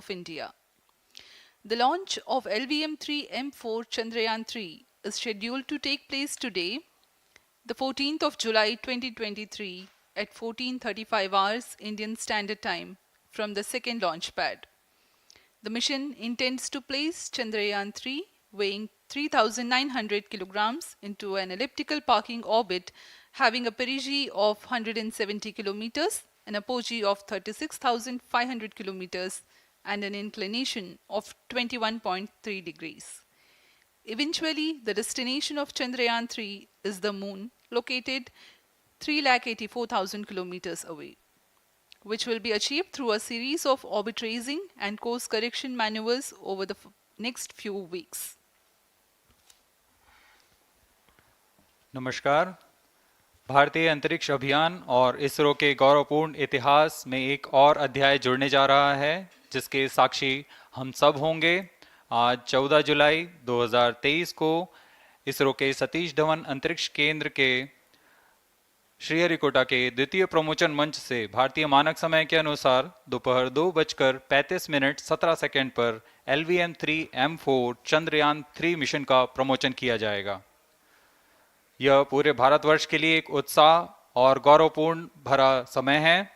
of India. The launch of LVM-3M4 Chandrayaan-3 is scheduled to take place today, the 14th of July 2023 at 14:35 hours Indian Standard Time from the second launch pad. The mission intends to place Chandrayaan-3 weighing 3,900 kilograms into an elliptical parking orbit having a perigee of 170 kilometers, an apogee of 36,500 kilometers, and an inclination of 21.3 degrees. Eventually, the destination of Chandrayaan-3 is the Moon, located 384,000 kilometers away, which will be achieved through a series of orbit raising and course correction maneuvers over the next few weeks. नमस्कार। भारतीय अंतरिक्ष अभियान और इसरो के गौरवपूर्ण इतिहास में एक और अध्याय जुड़ने जा रहा है, जिसके साक्षी हम सब होंगे। आज 14 जुलाई 2023 को इसरो के सतीश धवन अंतरिक्ष केंद्र के श्रीहरिकोटा के द्वितीय प्रमोचन मंच से भारतीय मानक समय के अनुसार दोपहर 2:35:17 पर LVM-3M4 चंद्रयान-3 मिशन का प्रमोचन किया जाएगा। यह पूरे भारतवर्ष के लिए एक उत्साह और गौरवपूर्ण भरा समय है।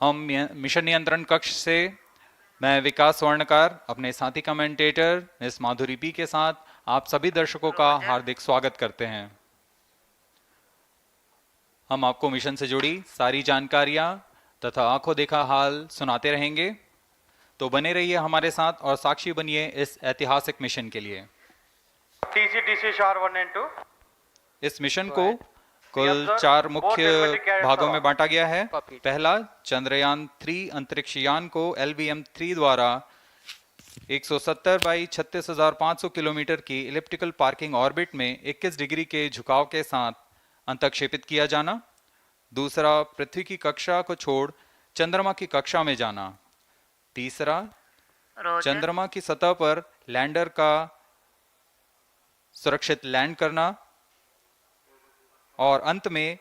हम मिशन नियंत्रण कक्ष से मैं विकास स्वर्णकार अपने साथी कमेंटेटर मिस माधुरी पी के साथ आप सभी दर्शकों का हार्दिक स्वागत करते हैं। हम आपको मिशन से जुड़ी सारी जानकारियां तथा आंखों देखा हाल सुनाते रहेंगे, तो बने रहिए हमारे साथ और साक्षी बनिए इस ऐतिहासिक मिशन के लिए। इस मिशन को कुल 4 मुख्य भागों में बांटा गया है। पहला, चंद्रयान-3 अंतरिक्ष यान को LVM-3 द्वारा 170 बाई 36,500 किलोमीटर की इलिप्टिकल पार्किंग ऑर्बिट में 21 डिग्री के झुकाव के साथ अंतक्षेपित किया जाना। दूसरा, पृथ्वी की कक्षा को छोड़ चंद्रमा की कक्षा में जाना। तीसरा, चंद्रमा की सतह पर लैंडर का सुरक्षित लैंड करना। और अंत में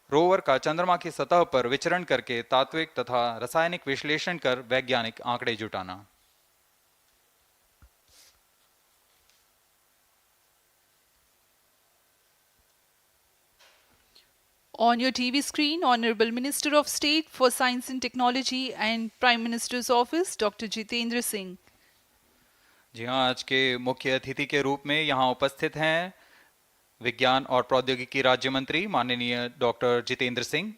रोवर का चंद्रमा की सतह पर विचरण करके तात्विक तथा रासायनिक विश्लेषण कर वैज्ञानिक आंकड़े जुटाना। On your TV screen, Honorable Minister of State for Science and Technology and Prime Minister's Office, Dr. Jitendra Singh. जी हाँ, आज के मुख्य अतिथि के रूप में यहाँ उपस्थित हैं विज्ञान और प्रौद्योगिकी राज्य मंत्री माननीय doctor Jitendra Singh.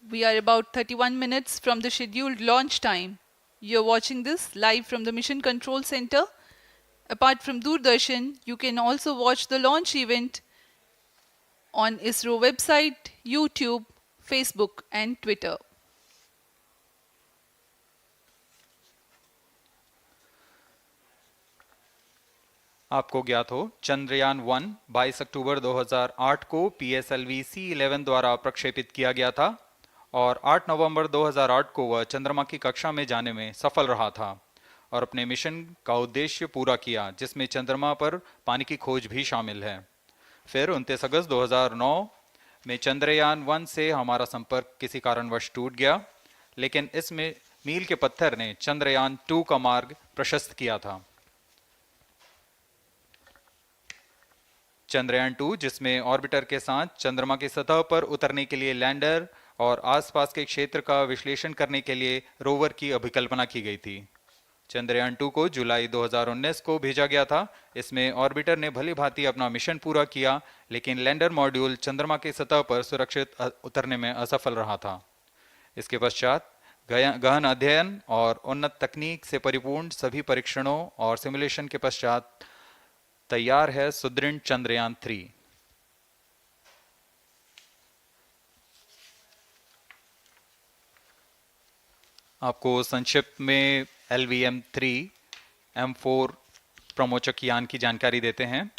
We are about 31 minutes from the scheduled launch time. You're watching this live from the Mission Control Center. Apart from Doordarshan, you can also watch the launch event on ISRO website, YouTube, Facebook and Twitter. आपको ज्ञात हो, चंद्रयान-1 22 अक्टूबर 2008 को PSLV C11 द्वारा प्रक्षेपित किया गया था और 8 नवंबर 2008 को वह चंद्रमा की कक्षा में जाने में सफल रहा था और अपने मिशन का उद्देश्य पूरा किया, जिसमें चंद्रमा पर पानी की खोज भी शामिल है। फिर 29 अगस्त 2009 में चंद्रयान-1 से हमारा संपर्क किसी कारणवश टूट गया, लेकिन इसमें मील के पत्थर ने चंद्रयान-2 का मार्ग प्रशस्त किया था। चंद्रयान-2, जिसमें ऑर्बिटर के साथ चंद्रमा की सतह पर उतरने के लिए लैंडर और आसपास के क्षेत्र का विश्लेषण करने के लिए रोवर की अभिकल्पना की गई थी। चंद्रयान-2 को जुलाई 2019 को भेजा गया था। इसमें ऑर्बिटर ने भली भांति अपना मिशन पूरा किया, लेकिन लैंडर मॉड्यूल चंद्रमा की सतह पर सुरक्षित उतरने में असफल रहा था। इसके पश्चात गहन अध्ययन और उन्नत तकनीक से परिपूर्ण सभी परीक्षणों और सिमुलेशन के पश्चात तैयार है सुदृढ़ चंद्रयान-3। आपको संक्षिप्त में LVM-3M4 प्रमोचक यान की जानकारी देते हैं।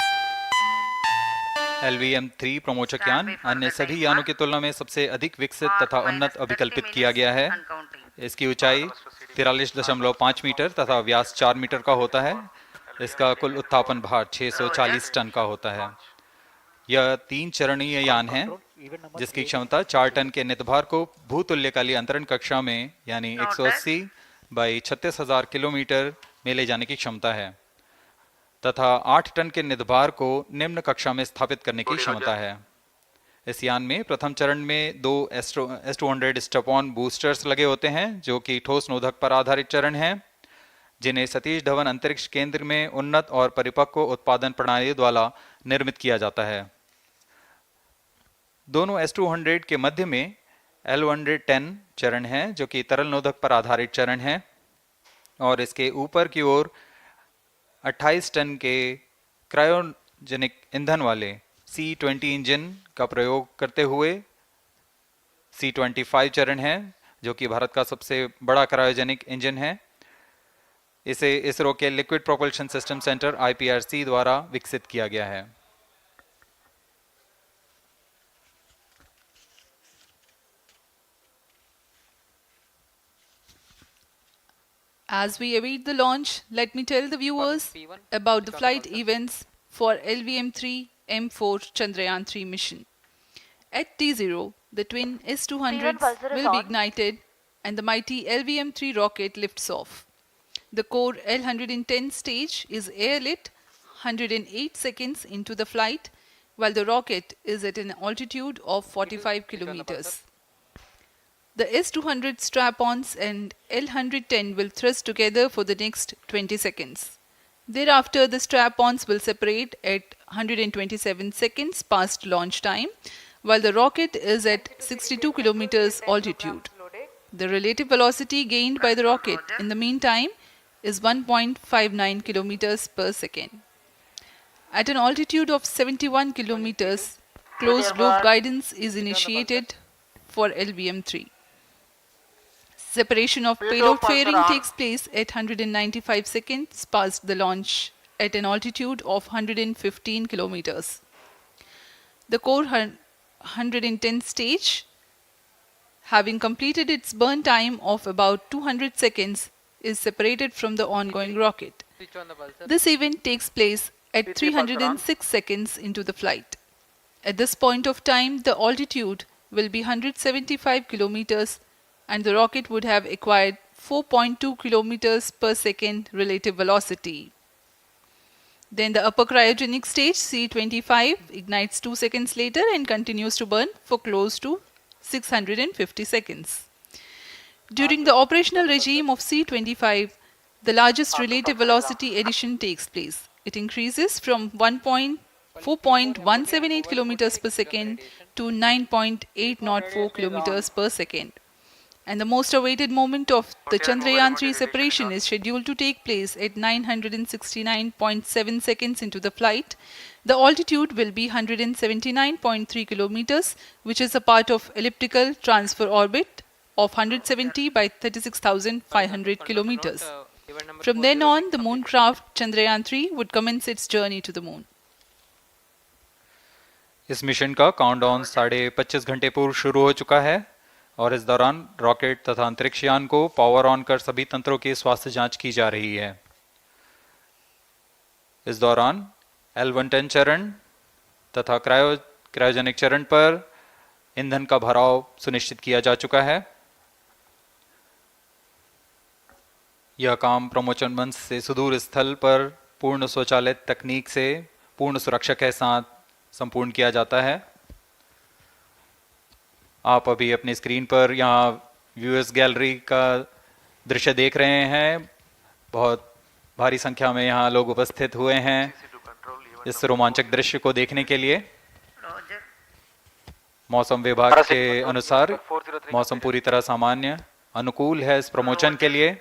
LVM-3 प्रमोचक यान अन्य सभी यानों की तुलना में सबसे अधिक विकसित तथा उन्नत अभिकल्पित किया गया है। इसकी ऊंचाई 43.5 मीटर तथा व्यास 4 मीटर का होता है। इसका कुल उत्थापन भार 640 टन का होता है। यह 3 चरणीय यान है जिसकी क्षमता 4 टन के नितभार को भूतुल्यकालीय अंतरण कक्षा में यानी 180 बाई 36,000 किलोमीटर में ले जाने की क्षमता है तथा 8 टन के नितभार को निम्न कक्षा में स्थापित करने की क्षमता है। इस यान में प्रथम चरण में 2 S-200 स्टेप-ऑन बूस्टर्स लगे होते हैं जो कि ठोस नोदक पर आधारित चरण हैं जिन्हें सतीश धवन अंतरिक्ष केंद्र में उन्नत और परिपक्व उत्पादन प्रणाली द्वारा निर्मित किया जाता है। दोनों S-200 के मध्य में L-110 चरण है जो कि तरल नोदक पर आधारित चरण है और इसके ऊपर की ओर 28 टन के क्रायोजेनिक ईंधन वाले C-20 इंजन का प्रयोग करते हुए C-25 चरण है जो कि भारत का सबसे बड़ा क्रायोजेनिक इंजन है। इसे इसरो के liquid propulsion system centre IPRC द्वारा विकसित किया गया है। As we await the launch, let me tell the viewers about the flight events for LVM-3 M4 Chandrayaan-3 mission. At T0, the twin S-200s will be ignited and the mighty LVM-3 rocket lifts off. The core L-110 stage is airlit 108 seconds into the flight while the rocket is at an altitude of 45 kilometers. The S-200 strap-ons and L-110 will thrust together for the next 20 seconds. Thereafter, the strap-ons will separate at 127 seconds past launch time, while the rocket is at 62 kilometers altitude. The relative velocity gained by the rocket in the meantime is 1.59 kilometers per second. At an altitude of 71 kilometers, closed loop guidance is initiated for LVM-3. Separation of payload fairing takes place at 195 seconds past the launch at an altitude of 115 kilometers. The core 110 stage, having completed its burn time of about 200 seconds, is separated from the ongoing rocket. This event takes place at 306 seconds into the flight. At this point of time, the altitude will be 175 kilometers and the rocket would have acquired 4.2 kilometers per second relative velocity. Then the upper cryogenic stage C-25 ignites 2 seconds later and continues to burn for close to 650 seconds. During the operational regime of C-25, the largest relative velocity addition takes place. It increases from 4.178 km per second to 9.804 km per second. And the most awaited moment of the Chandrayaan-3 separation is scheduled to take place at 969.7 seconds into the flight. The altitude will be 179.3 kilometers, which is a part of elliptical transfer orbit of 170 by 36,500 kilometers. From then on, the moon craft Chandrayaan-3 would commence its journey to the moon. इस mission का countdown 25.5 घंटे पूर्व शुरू हो चुका है और इस दौरान रॉकेट तथा अंतरिक्ष यान को पावर ऑन कर सभी तंत्रों की स्वास्थ्य जांच की जा रही है। इस दौरान L-110 चरण तथा क्रायोजेनिक चरण पर ईंधन का भराव सुनिश्चित किया जा चुका है। यह काम प्रमोशन मंच से सुदूर स्थल पर पूर्ण स्वचालित तकनीक से पूर्ण सुरक्षा के साथ संपूर्ण किया जाता है। आप अभी अपनी स्क्रीन पर यहाँ व्यूअर्स गैलरी का दृश्य देख रहे हैं। बहुत भारी संख्या में यहाँ लोग उपस्थित हुए हैं इस रोमांचक दृश्य को देखने के लिए। मौसम विभाग के अनुसार मौसम पूरी तरह सामान्य अनुकूल है इस प्रमोशन के लिए।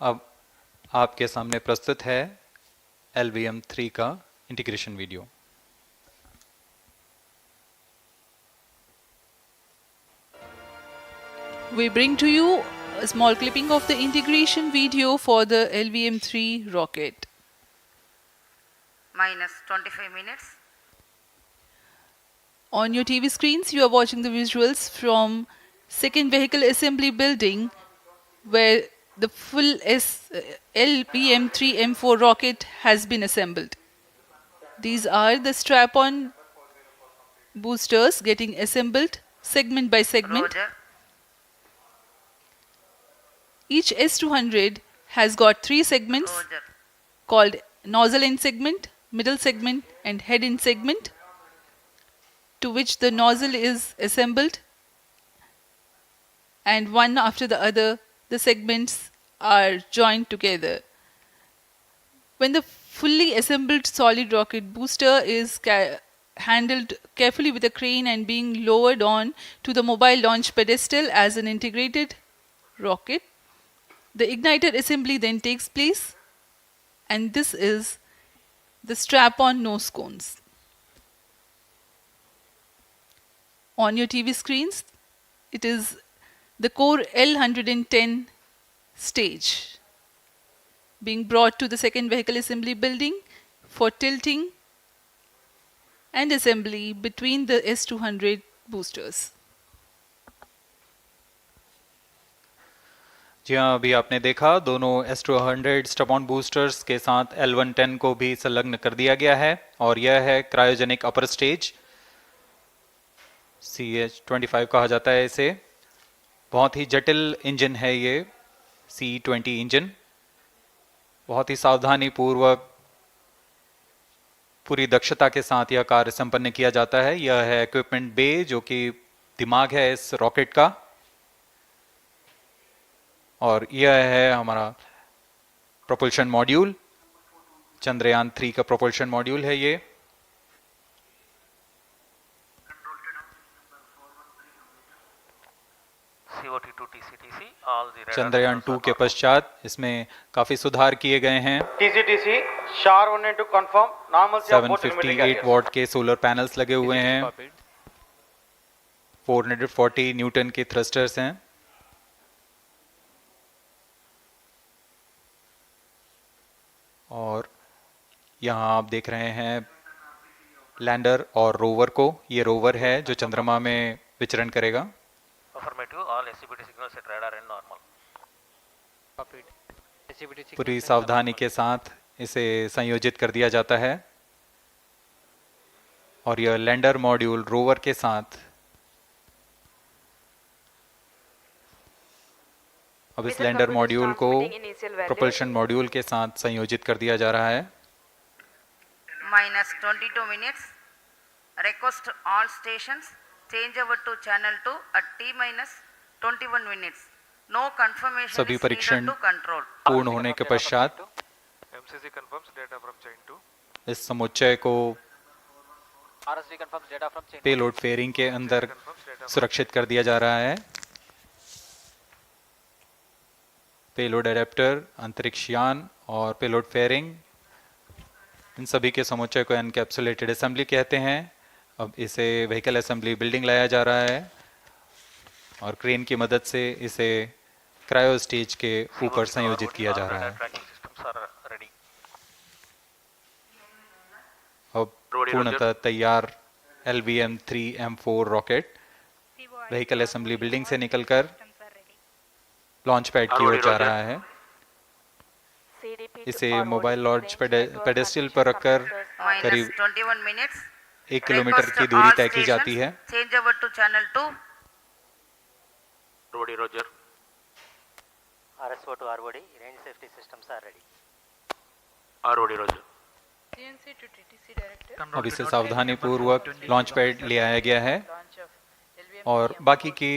अब आपके सामने प्रस्तुत है LVM-3 का integration video. We bring to you a small clipping of the integration video for the LVM-3 rocket. Minus 25 minutes. On your TV screens, you are watching the visuals from second vehicle assembly building where the full LVM-3M4 rocket has been assembled. These are the strap-on boosters getting assembled segment by segment. Roger. Each S200 has got 3 segments Roger. called nozzle end segment, middle segment and head end segment, to which the nozzle is assembled, and one after the other the segments are joined together. When the fully assembled solid rocket booster is handled carefully with a crane and being lowered on to the mobile launch pedestal as an integrated rocket, the igniter assembly then takes place, and this is the strap-on nose cones. On your TV screens, it is the core L110 stage being brought to the second vehicle assembly building for tilting and assembly between the S200 boosters. जी हाँ, अभी आपने देखा दोनों S200 stub-on boosters के साथ L110 को भी संलग्न कर दिया गया है और यह है क्रायोजेनिक अपर स्टेज, CH-25 कहा जाता है इसे। बहुत ही जटिल इंजन है ये C-20 इंजन। बहुत ही सावधानी पूर्वक पूरी दक्षता के साथ यह कार्य संपन्न किया जाता है। यह है इक्विपमेंट बे, जो कि दिमाग है इस रॉकेट का, और यह है हमारा प्रोपल्शन मॉड्यूल, चंद्रयान 3 का प्रोपल्शन मॉड्यूल है ये। चंद्रयान 2 के पश्चात इसमें काफी सुधार किए गए हैं। TCTC SHAR 1 to confirm normalcy of both 758 what के सोलर पैनल्स लगे हुए हैं, 440 न्यूटन के थ्रस्टर्स हैं। और यहाँ आप देख रहे हैं लैंडर और रोवर को। ये रोवर है जो चंद्रमा में विचरण करेगा। पूरी सावधानी के साथ इसे संयोजित कर दिया जाता है और यह लैंडर मॉड्यूल रोवर के साथ अब इस लैंडर मॉड्यूल को प्रोपल्शन मॉड्यूल के साथ संयोजित कर दिया जा रहा है। -22 minutes. Request all stations change over to channel 2 at T-21 minutes. No confirmation सभी is परीक्षण needed to control. पूर्ण होने के पश्चात MCC confirms data from chain 2. इस समुच्चय को RSD confirms data from chain. Payload fairing के अंदर सुरक्षित कर दिया जा रहा है। पेलोड एडेप्टर, अंतरिक्ष यान और पेलोड फेयरिंग, इन सभी के समुच्चय को एनकैप्सुलेटेड असेंबली कहते हैं। अब इसे व्हीकल असेंबली बिल्डिंग लाया जा रहा है और क्रेन की मदद से इसे क्रायो स्टेज के ऊपर संयोजित किया जा रहा है। अब पूर्णतः तैयार LVM-3M4 rocket vehicle assembly building से निकलकर लॉन्च पैड की ओर जा रहा है। इसे मोबाइल लॉन्च पेडेस्टल पर रखकर करीब -21 minutes. 1 किलोमीटर की Request दूरी all तय की जाती है। stations change over to channel 2. Roger. RSO to ROD, range safety systems are ready. Roger. अब इसे सावधानी पूर्वक लॉन्च पैड ले आया गया है और बाकी की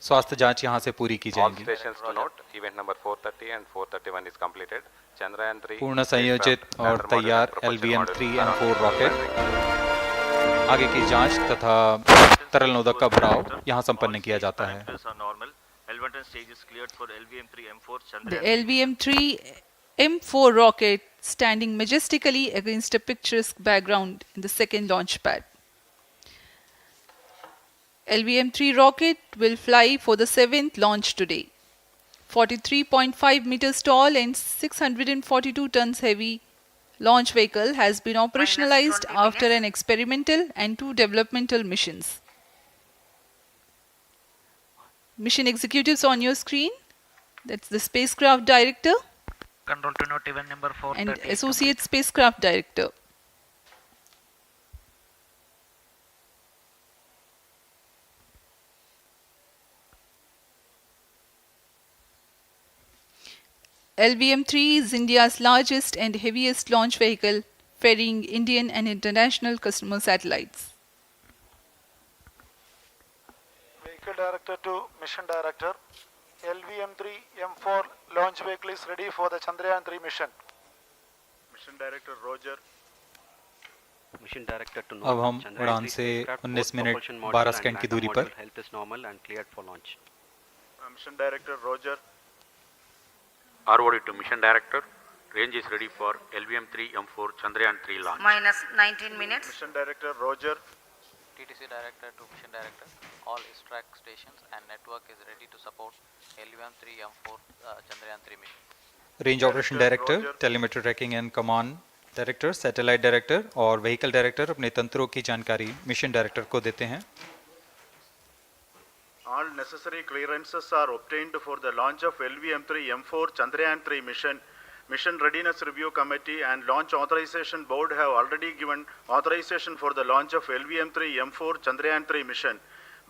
स्वास्थ्य जांच यहां से पूरी की All जाएगी। stations to note, event number 430 and 431 is completed. Chandrayaan-3 पूर्ण संयोजित और तैयार LVM-3M4 रॉकेट आगे की जांच तथा तरल नोदक का भराव यहां संपन्न किया जाता है। The LVM-3M4 rocket standing majestically against a picturesque background in the second launch pad. LVM-3 rocket will fly for the 7th launch today. 43.5 meters tall and 642 tons heavy launch vehicle has been operationalized after an experimental and 2 developmental missions. mission executives on your screen. That's the spacecraft director Control to note event number 430 and is associate complete. spacecraft director. LVM-3 is India's largest and heaviest launch vehicle, ferrying Indian and international customer satellites. Vehicle Director to Mission Director. LVM-3 M4 launch vehicle is ready for the Chandrayaan-3 mission. Mission Director Roger. Mission Director to अब हम Chandrayaan-3 उड़ान से spacecraft, 19 both minute propulsion module 12 and second की LiDAR दूरी module पर health is normal and cleared for launch. Mission Director Roger. ROD to Mission Director. Range is ready for LVM-3 M4 Chandrayaan-3 launch. minus 19 minutes. Mission Director Roger. TTC Director to Mission Director. All track stations and network is ready to support LVM-3 M4 Chandrayaan-3 mission. Range operation director, telemetry tracking and command director, satellite director और vehicle director अपने तंत्रों की जानकारी mission director को देते हैं. All necessary clearances are obtained for the launch of LVM-3 M4 Chandrayaan-3 mission. Mission Readiness Review Committee and Launch Authorization Board have already given authorization for the launch of LVM-3 M4 Chandrayaan-3 mission.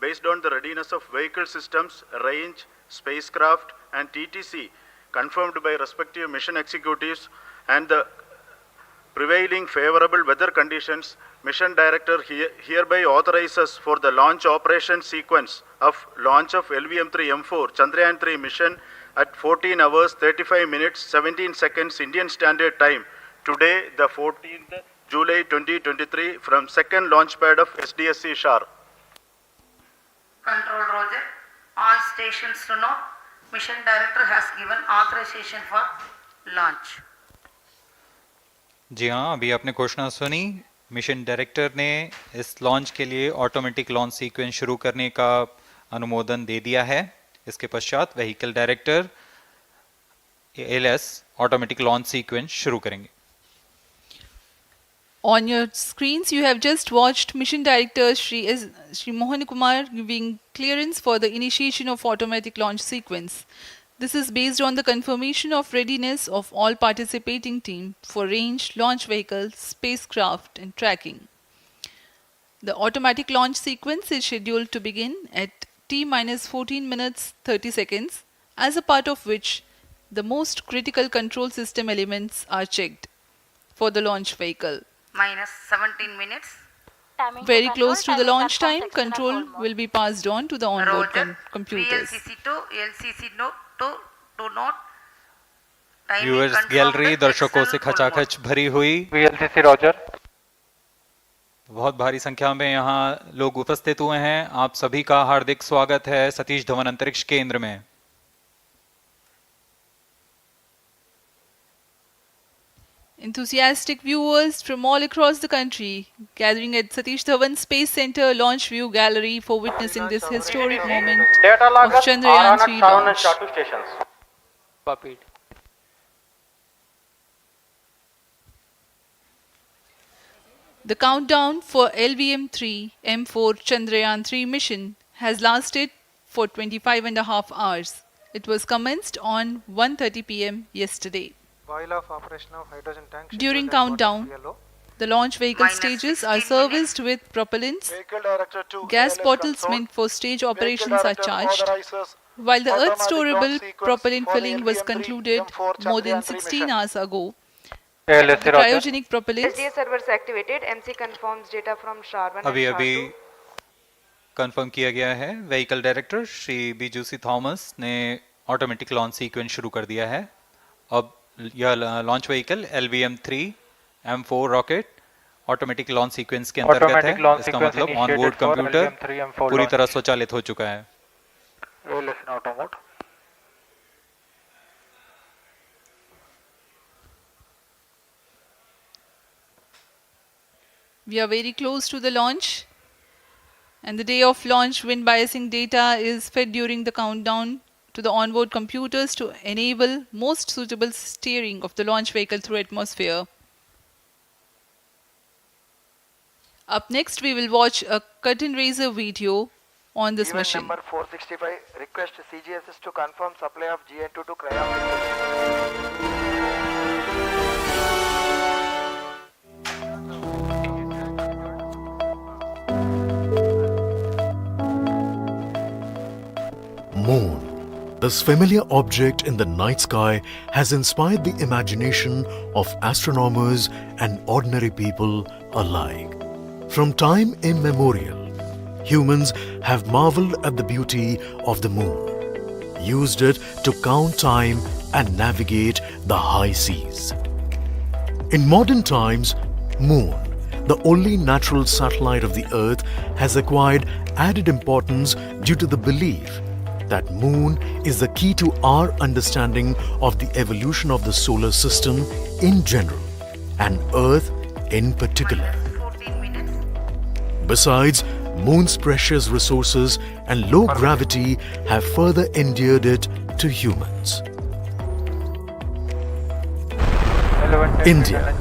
Based on the readiness of vehicle systems, range, spacecraft and TTC confirmed by respective mission executives and the prevailing favorable weather conditions, Mission Director hereby authorizes for the launch operation sequence of launch of LVM-3 M4 Chandrayaan-3 mission at 14 hours 35 minutes 17 seconds Indian Standard Time today, the 14th July 2023 from second launch pad of SDSC Shar. Control Roger. All stations to know. Mission Director has given authorization for launch. जी हाँ, अभी आपने घोषणा सुनी. Mission director ने इस launch के लिए automatic launch sequence शुरू करने का अनुमोदन दे दिया है. इसके पश्चात vehicle director LS automatic launch sequence शुरू करेंगे. On your screens, you have just watched Mission Director Shri Mohan Kumar giving clearance for the initiation of automatic launch sequence. This is based on the confirmation of readiness of all participating team for range, launch vehicles, spacecraft and tracking. The automatic launch sequence is scheduled to begin at T-14 minutes 30 seconds, as a part of which the most critical control system elements are checked for the launch vehicle. Minus 17 minutes. Very close to the launch time, control will be passed on to the onboard Roger. computers. VLCC to LCC to note. Timing viewers confirmed gallery with दर्शकों external से full खचाखच भरी हुई. VLCC Roger. बहुत भारी संख्या में यहाँ लोग उपस्थित हुए हैं. आप सभी का हार्दिक स्वागत है सतीश धवन अंतरिक्ष केंद्र में. Enthusiastic viewers from all across the country gathering at Satish Dhawan Space Centre Launch View Gallery for witnessing this historic moment Data of loggers are on at Chandrayaan-3 Sharon and launch. Shatu stations. Copied. The countdown for LVM-3 M4 Chandrayaan-3 mission has lasted for 25 and a half hours. It was commenced on 1:30 p.m. yesterday. While of operation of hydrogen tank. During countdown, the launch vehicle Minus stages 16 are minutes. serviced with propellants. Vehicle Director to Gas ALS bottles console. meant for stage Vehicle operations are Director charged, authorizes while the Earth automatic launch storable sequence propellant for the filling was LVM-3 concluded M4 more than Chandrayaan-3 16 mission. hours ago. ALS The cryogenic propellants SDA servers activated. MC confirms data from SHAR-1 अभी and अभी SHAR-2. Confirm किया गया है. Vehicle director Shri बीजूसी Thomas ने automatic launch sequence शुरू कर दिया है. अब यह launch vehicle LVM-3 M4 rocket automatic launch sequence के अंतर्गत है. Automatic launch इसका sequence मतलब initiated onboard for computer LVM-3 M4 पूरी launch. तरह स्वचालित हो चुका है. ALS in auto mode. We are very close to the launch, and the day of launch wind biasing data is fed during the countdown to the onboard computers to enable most suitable steering of the launch vehicle through atmosphere. Up next, we will watch a curtain raiser video on this Event mission. number 465, request CGSS to confirm supply of GN2 to cryogenic. Moon. This familiar object in the night sky has inspired the imagination of astronomers and ordinary people alike. From time immemorial, humans have marveled at the beauty of the moon, used it to count time and navigate the high seas. In modern times, Moon, the only natural satellite of the Earth, has acquired added importance due to the belief that Moon is the key to our understanding of the evolution of the solar system in general and Earth in particular. Besides, Moon's precious resources and low gravity have further endeared it to humans. India,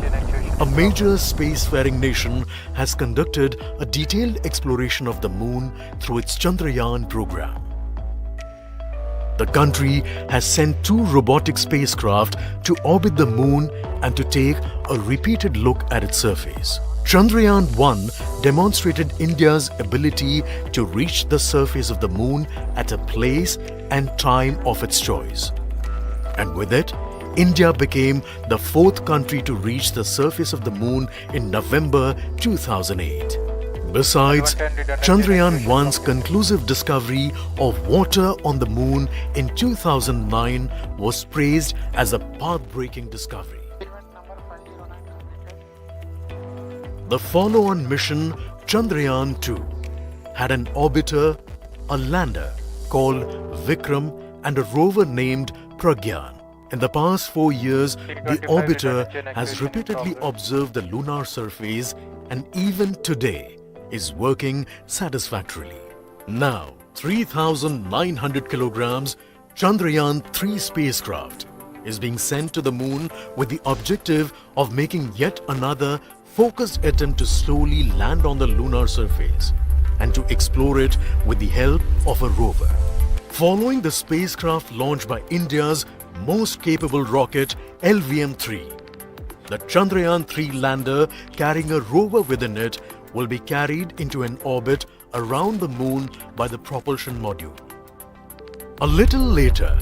a major spacefaring nation, has conducted a detailed exploration of the Moon through its Chandrayaan program. The country has sent 2 robotic spacecraft to orbit the Moon and to take a repeated look at its surface. Chandrayaan-3 demonstrated India's ability to reach the surface of the Moon at a place and time of its choice. And with it, India became the 4th country to reach the surface of the Moon in November 2008. Besides, Chandrayaan-1's conclusive discovery of water on the Moon in 2009 was praised as a path-breaking discovery. The follow-on mission, Chandrayaan-2, had an orbiter, a lander called Vikram, and a rover named Pragyan. In the past 4 years, the orbiter has repeatedly observed the lunar surface and even today is working satisfactorily. Now, 3,900 kilograms Chandrayaan-3 spacecraft is being sent to the Moon with the objective of making yet another focused attempt to slowly land on the lunar surface and to explore it with the help of a rover. Following the spacecraft launched by India's most capable rocket LVM-3, the Chandrayaan-3 lander carrying a rover within it will be carried into an orbit around the Moon by the propulsion module. A little later,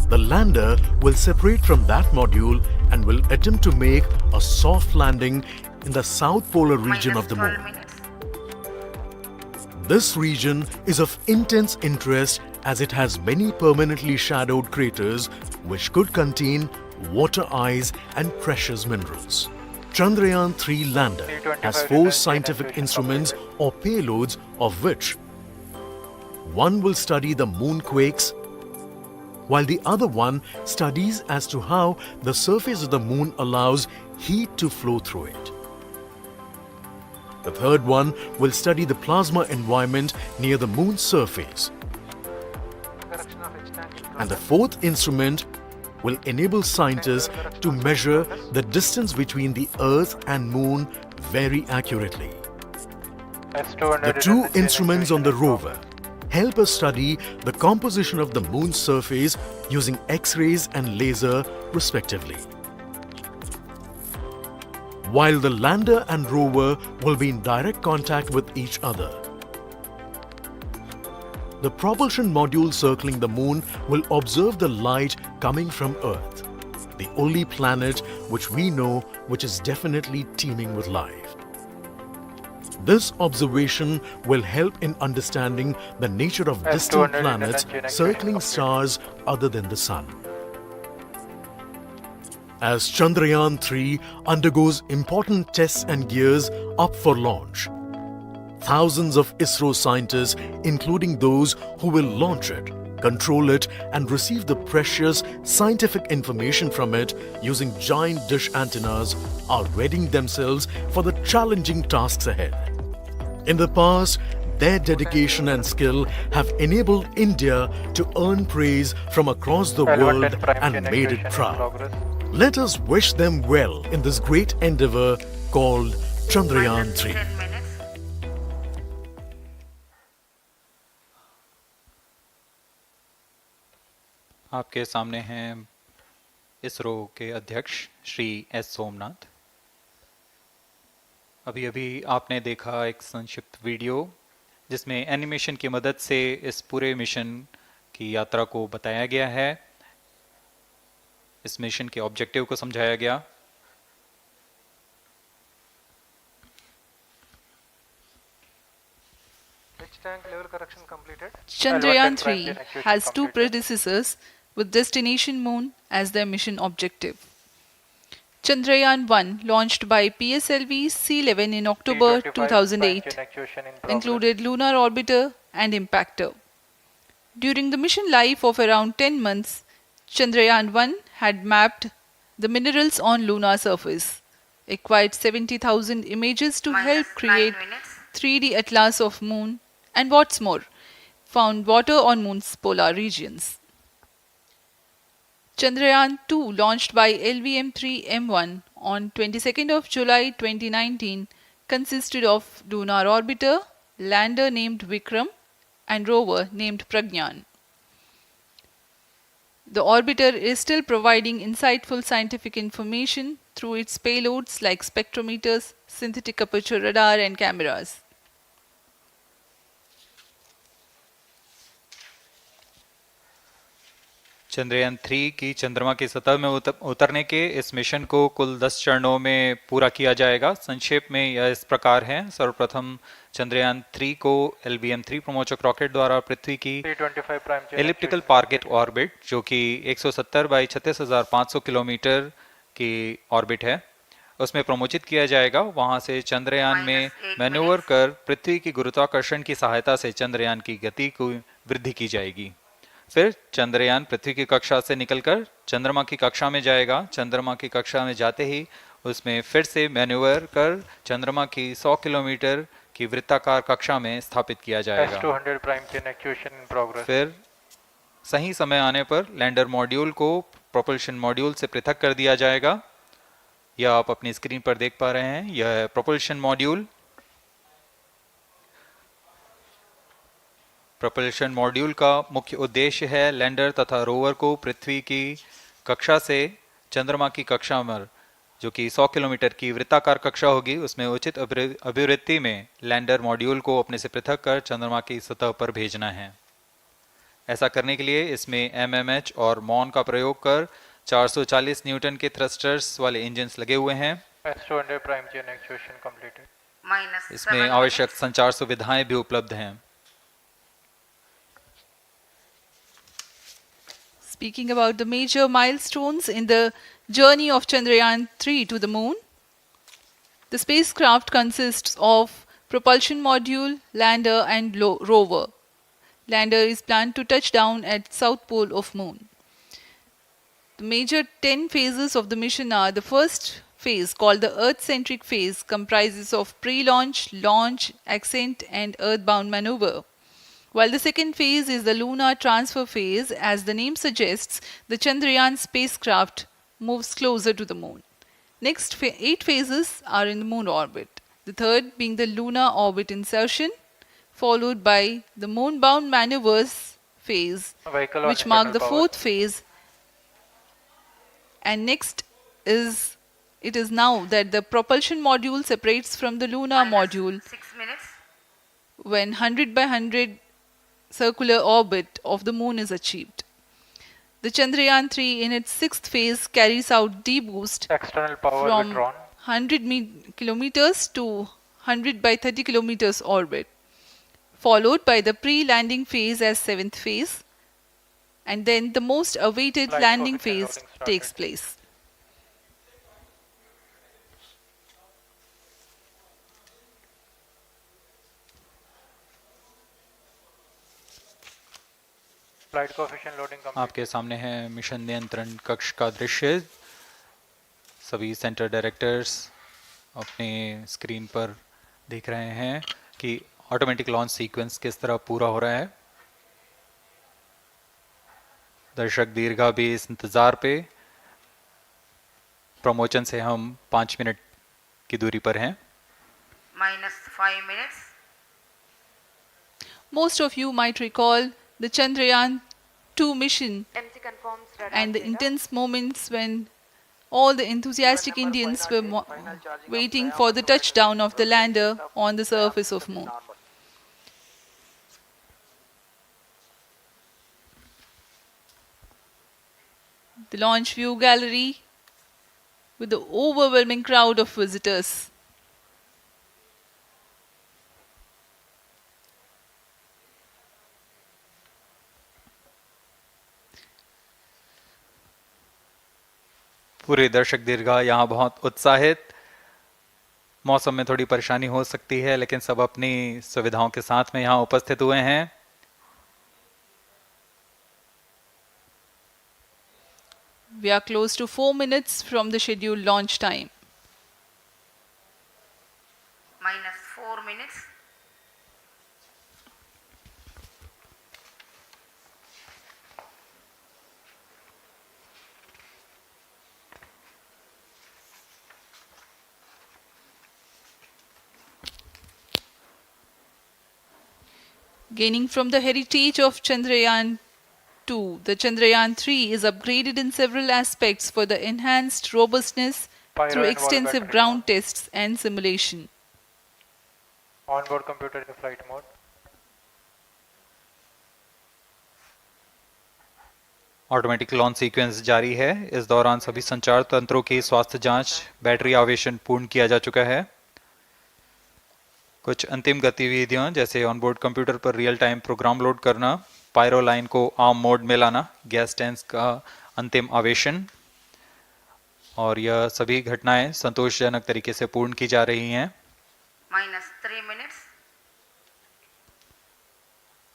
the lander will separate from that module and will attempt to make a soft landing in the south polar region of the Moon. This region is of intense interest as it has many permanently shadowed craters which could contain water ice and precious minerals. Chandrayaan-3 lander has 4 scientific instruments or payloads, of which one will study the moonquakes, while the other one studies as to how the surface of the Moon allows heat to flow through it. The third one will study the plasma environment near the Moon's surface. And the 4th instrument will enable scientists to measure the distance between the Earth and Moon very accurately. The 2 instruments on the rover help us study the composition of the Moon's surface using X-rays and laser respectively. While the lander and rover will be in direct contact with each other, the propulsion module circling the Moon will observe the light coming from Earth, the only planet which we know which is definitely teeming with life. This observation will help in understanding the nature of distant planets circling stars other than the Sun. As Chandrayaan-3 undergoes important tests and gears up for launch, thousands of Isro scientists, including those who will launch it, control it and receive the precious scientific information from it using giant dish antennas, are readying themselves for the challenging tasks ahead. In the past, their dedication and skill have enabled India to earn praise from across the world and made it proud. Let us wish them well in this great endeavor called Chandrayaan-3. आपके सामने हैं इसरो के अध्यक्ष Shri S Somnath. अभी अभी आपने देखा एक संक्षिप्त वीडियो जिसमें एनिमेशन की मदद से इस पूरे मिशन की यात्रा को बताया गया है, इस मिशन के ऑब्जेक्टिव को समझाया गया। Tank level correction completed. Chandrayaan-3 has two predecessors with destination Moon as their mission objective. Chandrayaan-1, launched by PSLV C-11 in October 2008, included lunar orbiter and impactor. During the mission life of around 10 months, Chandrayaan-1 had mapped the minerals on lunar surface, acquired 70,000 images to help create 3D atlas of Moon, and what's more, found water on Moon's polar regions. Chandrayaan-2, launched by LVM-3M1 on 22nd of July 2019, consisted of lunar orbiter, lander named Vikram, and rover named Pragyan. The orbiter is still providing insightful scientific information through its payloads like spectrometers, synthetic aperture radar, and cameras. Chandrayaan 3 की चंद्रमा की सतह में उतरने के इस mission को कुल 10 चरणों में पूरा किया जाएगा। संक्षेप में यह इस प्रकार है। सर्वप्रथम चंद्रयान 3 को LVM-3 प्रमोचक रॉकेट द्वारा पृथ्वी की एलिप्टिकल टारगेट ऑर्बिट, जो कि 170 बाई 36,500 किलोमीटर की ऑर्बिट है, उसमें प्रमोचित किया जाएगा। वहां से चंद्रयान में मैन्यूवर कर पृथ्वी की गुरुत्वाकर्षण की सहायता से चंद्रयान की गति को वृद्धि की जाएगी। फिर चंद्रयान पृथ्वी की कक्षा से निकलकर चंद्रमा की कक्षा में जाएगा। चंद्रमा की कक्षा में जाते ही उसमें फिर से मैन्यूवर कर चंद्रमा की 100 किलोमीटर की वृत्ताकार कक्षा में स्थापित किया जाएगा। फिर सही समय आने पर लैंडर मॉड्यूल को प्रोपल्शन मॉड्यूल से पृथक कर दिया जाएगा। यह आप अपनी स्क्रीन पर देख पा रहे हैं, यह है प्रोपल्शन मॉड्यूल। प्रोपल्शन मॉड्यूल का मुख्य उद्देश्य है लैंडर तथा रोवर को पृथ्वी की कक्षा से चंद्रमा की कक्षा में, जो कि 100 किलोमीटर की वृत्ताकार कक्षा होगी, उसमें उचित अभिवृत्ति में लैंडर मॉड्यूल को अपने से पृथक कर चंद्रमा की सतह पर भेजना है। ऐसा करने के लिए इसमें MMH और मॉन का प्रयोग कर 440 न्यूटन के थ्रस्टर्स वाले इंजन्स लगे हुए हैं। इसमें आवश्यक संचार सुविधाएं भी उपलब्ध हैं। Speaking about the major milestones in the journey of Chandrayaan-3 to the Moon, the spacecraft consists of propulsion module, lander, and rover. Lander is planned to touch down at south pole of Moon. The major 10 phases of the mission are: the first phase, called the Earth-centric phase, comprises of pre-launch, launch, ascent, and earthbound maneuver. While the second phase is the lunar transfer phase, as the name suggests, the Chandrayaan spacecraft moves closer to the Moon. Next 8 phases are in the Moon orbit, the third being the lunar orbit insertion, followed by the moon-bound maneuvers phase, which mark the fourth phase. And next it is now that the propulsion module separates from the lunar module when 100 by 100 circular orbit of the Moon is achieved. The Chandrayaan-3 in its sixth phase carries out D-boost from 100 kilometers to 100 by 30 kilometers orbit, followed by the pre-landing phase as seventh phase, and then the most awaited landing phase takes place. आपके सामने है mission नियंत्रण कक्ष का दृश्य। सभी centre directors अपने screen पर देख रहे हैं कि ऑटोमेटिक लॉन्च सीक्वेंस किस तरह पूरा हो रहा है। दर्शक दीर्घा भी इस इंतजार पे। प्रमोशन से हम 5 मिनट की दूरी पर हैं। -5 minutes. Most of you might recall the Chandrayaan-2 Chandrayaan-2 mission MC confirms radar and the data. intense moments when all the enthusiastic Number Indians were 508, final charging of waiting for the Chandrayaan-2 touchdown of the rotating lander of on the surface of Chandrayaan Moon. normal. The launch view gallery with the overwhelming crowd of visitors. पूरे दर्शक दीर्घा यहाँ बहुत उत्साहित। मौसम में थोड़ी परेशानी हो सकती है, लेकिन सब अपनी सुविधाओं के साथ में यहाँ उपस्थित हुए हैं। We are close to 4 minutes from the scheduled launch time. minus 4 minutes. Gaining from the heritage of Chandrayaan-2, the Chandrayaan-3 is upgraded in several aspects for the enhanced robustness Pyro through and wall extensive battery ground tests and simulation. Onboard computer in flight mode. Automatic launch sequence जारी है। इस दौरान सभी संचार तंत्रों की स्वास्थ्य जांच, बैटरी आवेशन पूर्ण किया जा चुका है। कुछ अंतिम गतिविधियां जैसे ऑनबोर्ड कंप्यूटर पर रियल टाइम प्रोग्राम लोड करना, पायरो लाइन को आर्म मोड में लाना, गैस टैंक्स का अंतिम आवेशन, और यह सभी घटनाएं संतोषजनक तरीके से पूर्ण की जा रही हैं। minus 3 minutes.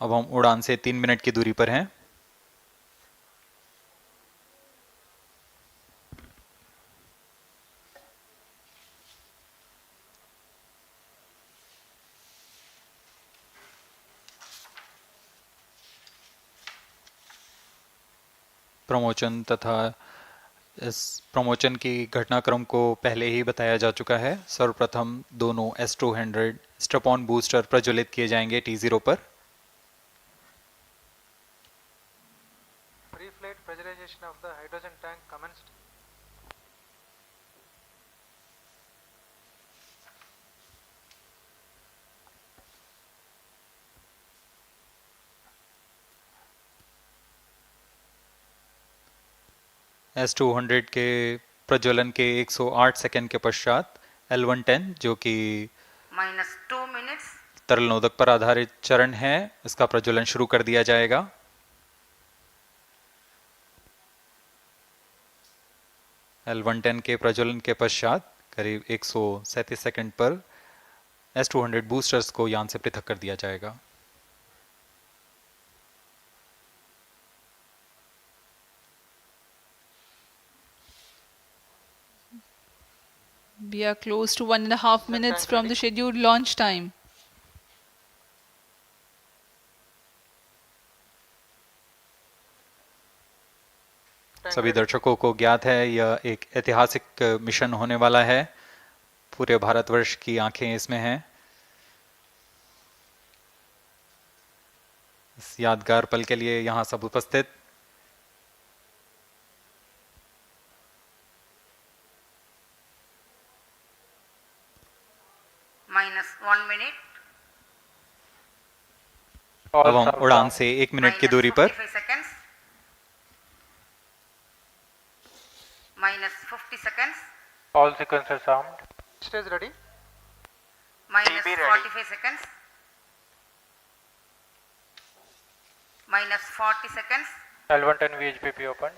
अब हम उड़ान से 3 मिनट की दूरी पर हैं। प्रमोशन तथा इस प्रमोशन की घटनाक्रम को पहले ही बताया जा चुका है। सर्वप्रथम दोनों S200 स्ट्रप-ऑन बूस्टर प्रज्वलित किए जाएंगे T0 पर। Pre-flight pressurization of the hydrogen tank commenced. S200 के प्रज्वलन के 108 सेकंड के पश्चात L110 जो कि minus 2 minutes. तरल नोदक पर आधारित चरण है, इसका प्रज्वलन शुरू कर दिया जाएगा। L110 के प्रज्वलन के पश्चात करीब 137 सेकंड पर S200 बूस्टर्स को यान से पृथक कर दिया जाएगा। We are close to 1.5 minutes from the scheduled launch time. सभी दर्शकों को ज्ञात है यह एक ऐतिहासिक मिशन होने वाला है। पूरे भारतवर्ष की आंखें इसमें हैं। इस यादगार पल के लिए यहाँ सब उपस्थित। minus 1 minute. अब हम उड़ान से 1 मिनट की दूरी पर -55 seconds. minus 50 seconds. All sequences armed. Stage ready. minus TB ready. 45 seconds. minus 40 seconds. L110 VHPP open.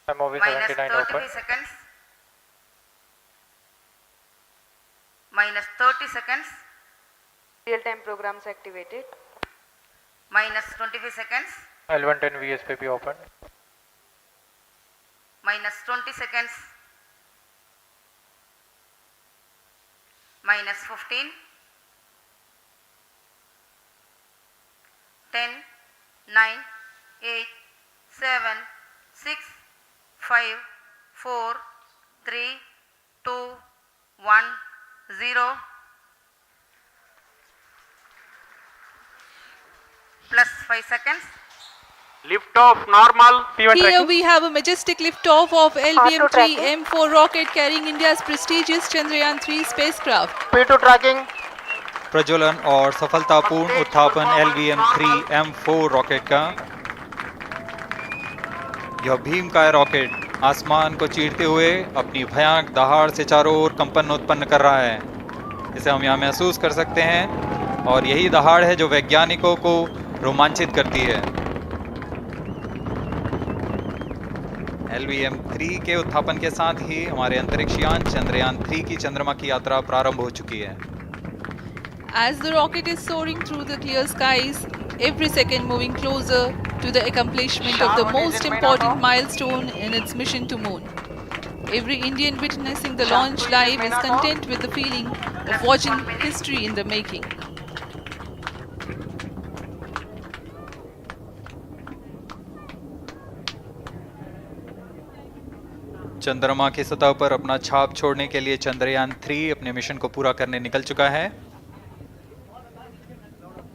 MOV minus 79 35 open. seconds. minus 30 seconds. Real-time programs activated. minus 25 seconds. L110 VSPP open. minus 20 seconds. minus 15. 10, 9, 8, 7, 6, 5, 4, 3, 2, 1, 0. Plus 5 seconds. Lift off normal. Here we have a majestic liftoff of LVM-3 M4 rocket carrying India's prestigious Chandrayaan-3 spacecraft. P2 tracking. प्रज्वलन और सफलतापूर्ण उत्थापन LVM-3 M4 rocket का। यह भीमकाय rocket आसमान को चीरते हुए अपनी भयानक दहाड़ से चारों ओर कंपन उत्पन्न कर रहा है। इसे हम यहाँ महसूस कर सकते हैं और यही दहाड़ है जो वैज्ञानिकों को रोमांचित करती है। LVM-3 के उत्थापन के साथ ही हमारे अंतरिक्ष यान चंद्रयान-3 की चंद्रमा की यात्रा प्रारंभ हो चुकी है। As the rocket is soaring through the clear skies, every second moving closer to the accomplishment of the most important milestone in its mission to moon. Every Indian witnessing the launch live is content with the feeling of watching history in the making. चंद्रमा की सतह पर अपना छाप छोड़ने के लिए चंद्रयान-3 अपने मिशन को पूरा करने निकल चुका है।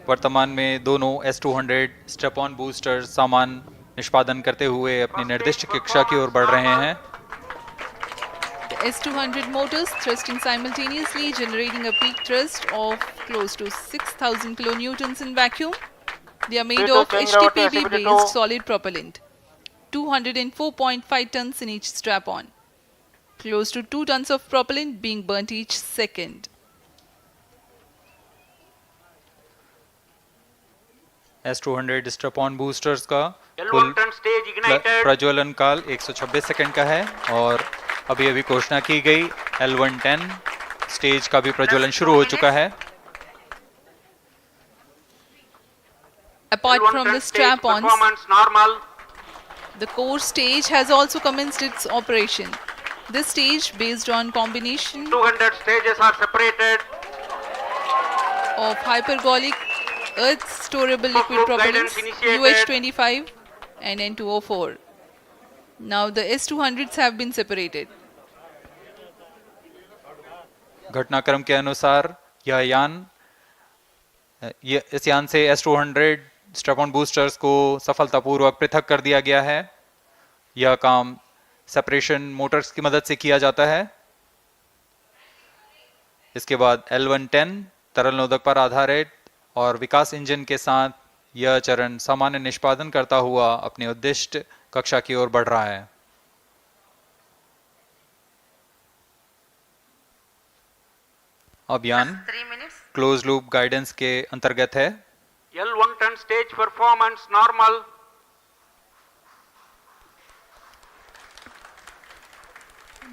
वर्तमान में दोनों S-200 स्टेप ऑन बूस्टर सामान निष्पादन करते हुए अपनी निर्दिष्ट कक्षा की ओर बढ़ रहे हैं। The S-200 motors thrusting simultaneously, generating a peak thrust of close to 6,000 kilonewtons in vacuum. They are made of HTPB-based solid propellant. 204.5 tons in each strap-on. Close to 2 tons of propellant being burnt each second. S-200 step on boosters का कुल प्रज्वलन काल 126 second का है और अभी अभी घोषणा की गई L110 स्टेज का भी प्रज्वलन शुरू हो चुका है। Apart from the strap-ons, the core stage has also commenced its operation. This stage, based on combination 200 stages are separated of hypergolic Earth storable liquid propellants UH-25 and N2O4. Now the S-200s have been separated. घटनाक्रम के अनुसार इस यान से S-200 step on boosters को सफलतापूर्वक पृथक कर दिया गया है। यह काम सेपरेशन मोटर्स की मदद से किया जाता है। इसके बाद L110 तरल नोदक पर आधारित और विकास इंजन के साथ यह चरण सामान्य निष्पादन करता हुआ अपनी उद्दिष्ट कक्षा की ओर बढ़ रहा है। अभियान क्लोज लूप गाइडेंस के अंतर्गत है। L110 stage performance normal.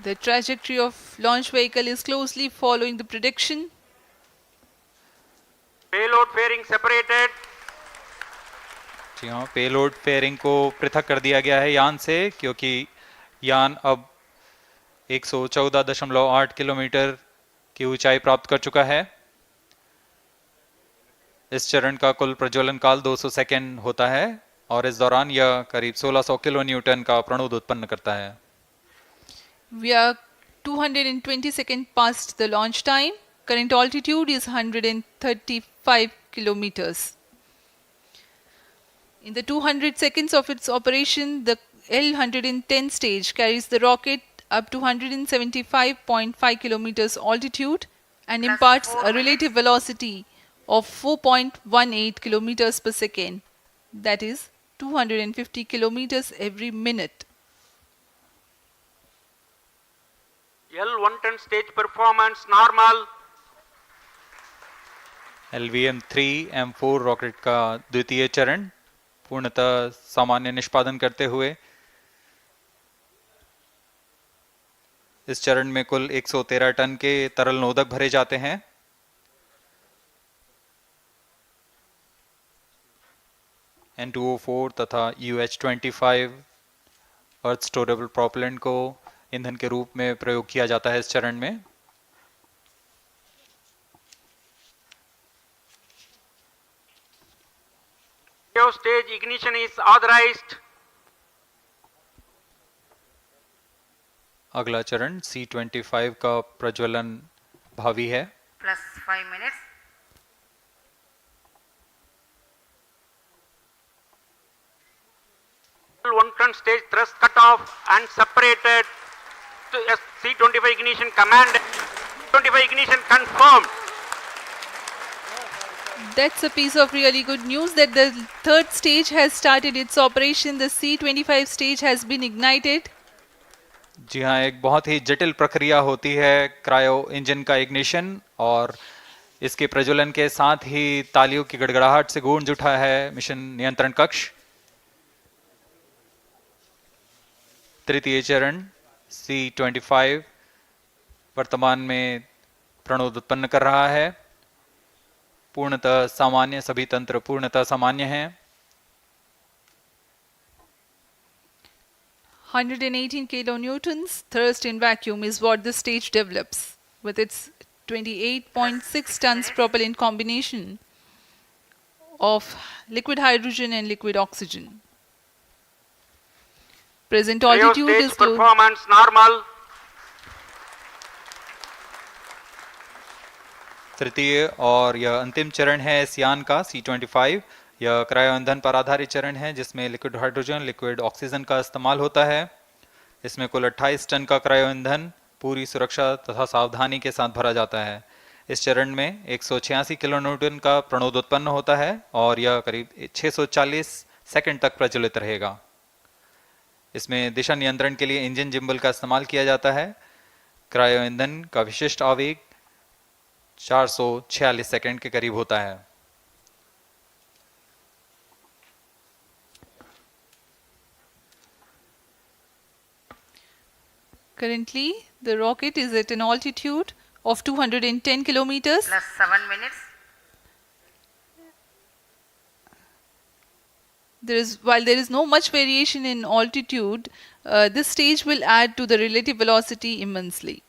The trajectory of launch vehicle is closely following the prediction. Payload fairing separated. जी हाँ, पेलोड फेयरिंग को पृथक कर दिया गया है यान से, क्योंकि यान अब 114.8 किलोमीटर की ऊंचाई प्राप्त कर चुका है। इस चरण का कुल प्रज्वलन काल 200 सेकेंड होता है और इस दौरान यह करीब 1600 किलो न्यूटन का प्रणुद उत्पन्न करता है। We are 220 seconds past the launch time. Current altitude is 135 kilometers. In the 200 seconds of its operation, the L110 stage carries the rocket up to 175.5 kilometers altitude and imparts a relative velocity of 4.18 kilometers per second, that is 250 kilometers every minute. L110 stage performance normal. LVM-3 M4 rocket का द्वितीय चरण पूर्णतः सामान्य निष्पादन करते हुए इस चरण में कुल 113 टन के तरल नोदक भरे जाते हैं। N2O4 तथा UH-25 अर्थ स्टोरेबल प्रोपेलेंट को ईंधन के रूप में प्रयोग किया जाता है इस चरण में। Stage ignition is authorized. अगला चरण C-25 का प्रज्वलन भावी है। Plus 5 minutes. second stage thrust cut off and separated to C-25 ignition command. 25 ignition confirmed. That's a piece of really good news that the third stage has started its operation. The C-25 stage has been ignited. जी हाँ, एक बहुत ही जटिल प्रक्रिया होती है cryo engine का ignition, और इसके प्रज्वलन के साथ ही तालियों की गड़गड़ाहट से गूंज उठा है मिशन नियंत्रण कक्ष। तृतीय चरण C-25 वर्तमान में प्रणोद उत्पन्न कर रहा है। पूर्णतः सामान्य, सभी तंत्र पूर्णतः सामान्य हैं। 118 kilonewtons thrust in vacuum is what the stage develops with its 28.6 tons propellant combination of liquid hydrogen and liquid oxygen. Present altitude is low. Performance normal. तृतीय और यह अंतिम चरण है इस यान का C-25। यह क्रायो ईंधन पर आधारित चरण है जिसमें लिक्विड हाइड्रोजन, लिक्विड ऑक्सीजन का इस्तेमाल होता है। इसमें कुल 28 टन का क्रायो ईंधन पूरी सुरक्षा तथा सावधानी के साथ भरा जाता है। इस चरण में 186 किलोन्यूटन का प्रणोद उत्पन्न होता है और यह करीब 640 सेकंड तक प्रज्वलित रहेगा। इसमें दिशा नियंत्रण के लिए इंजन जिम्बल का इस्तेमाल किया जाता है। क्रायो ईंधन का विशिष्ट आवेग 446 सेकंड के करीब होता है। Currently, the rocket is at an altitude of 210 kilometers. Plus 7 minutes. While there is no much variation in altitude, this stage will add to the relative velocity immensely.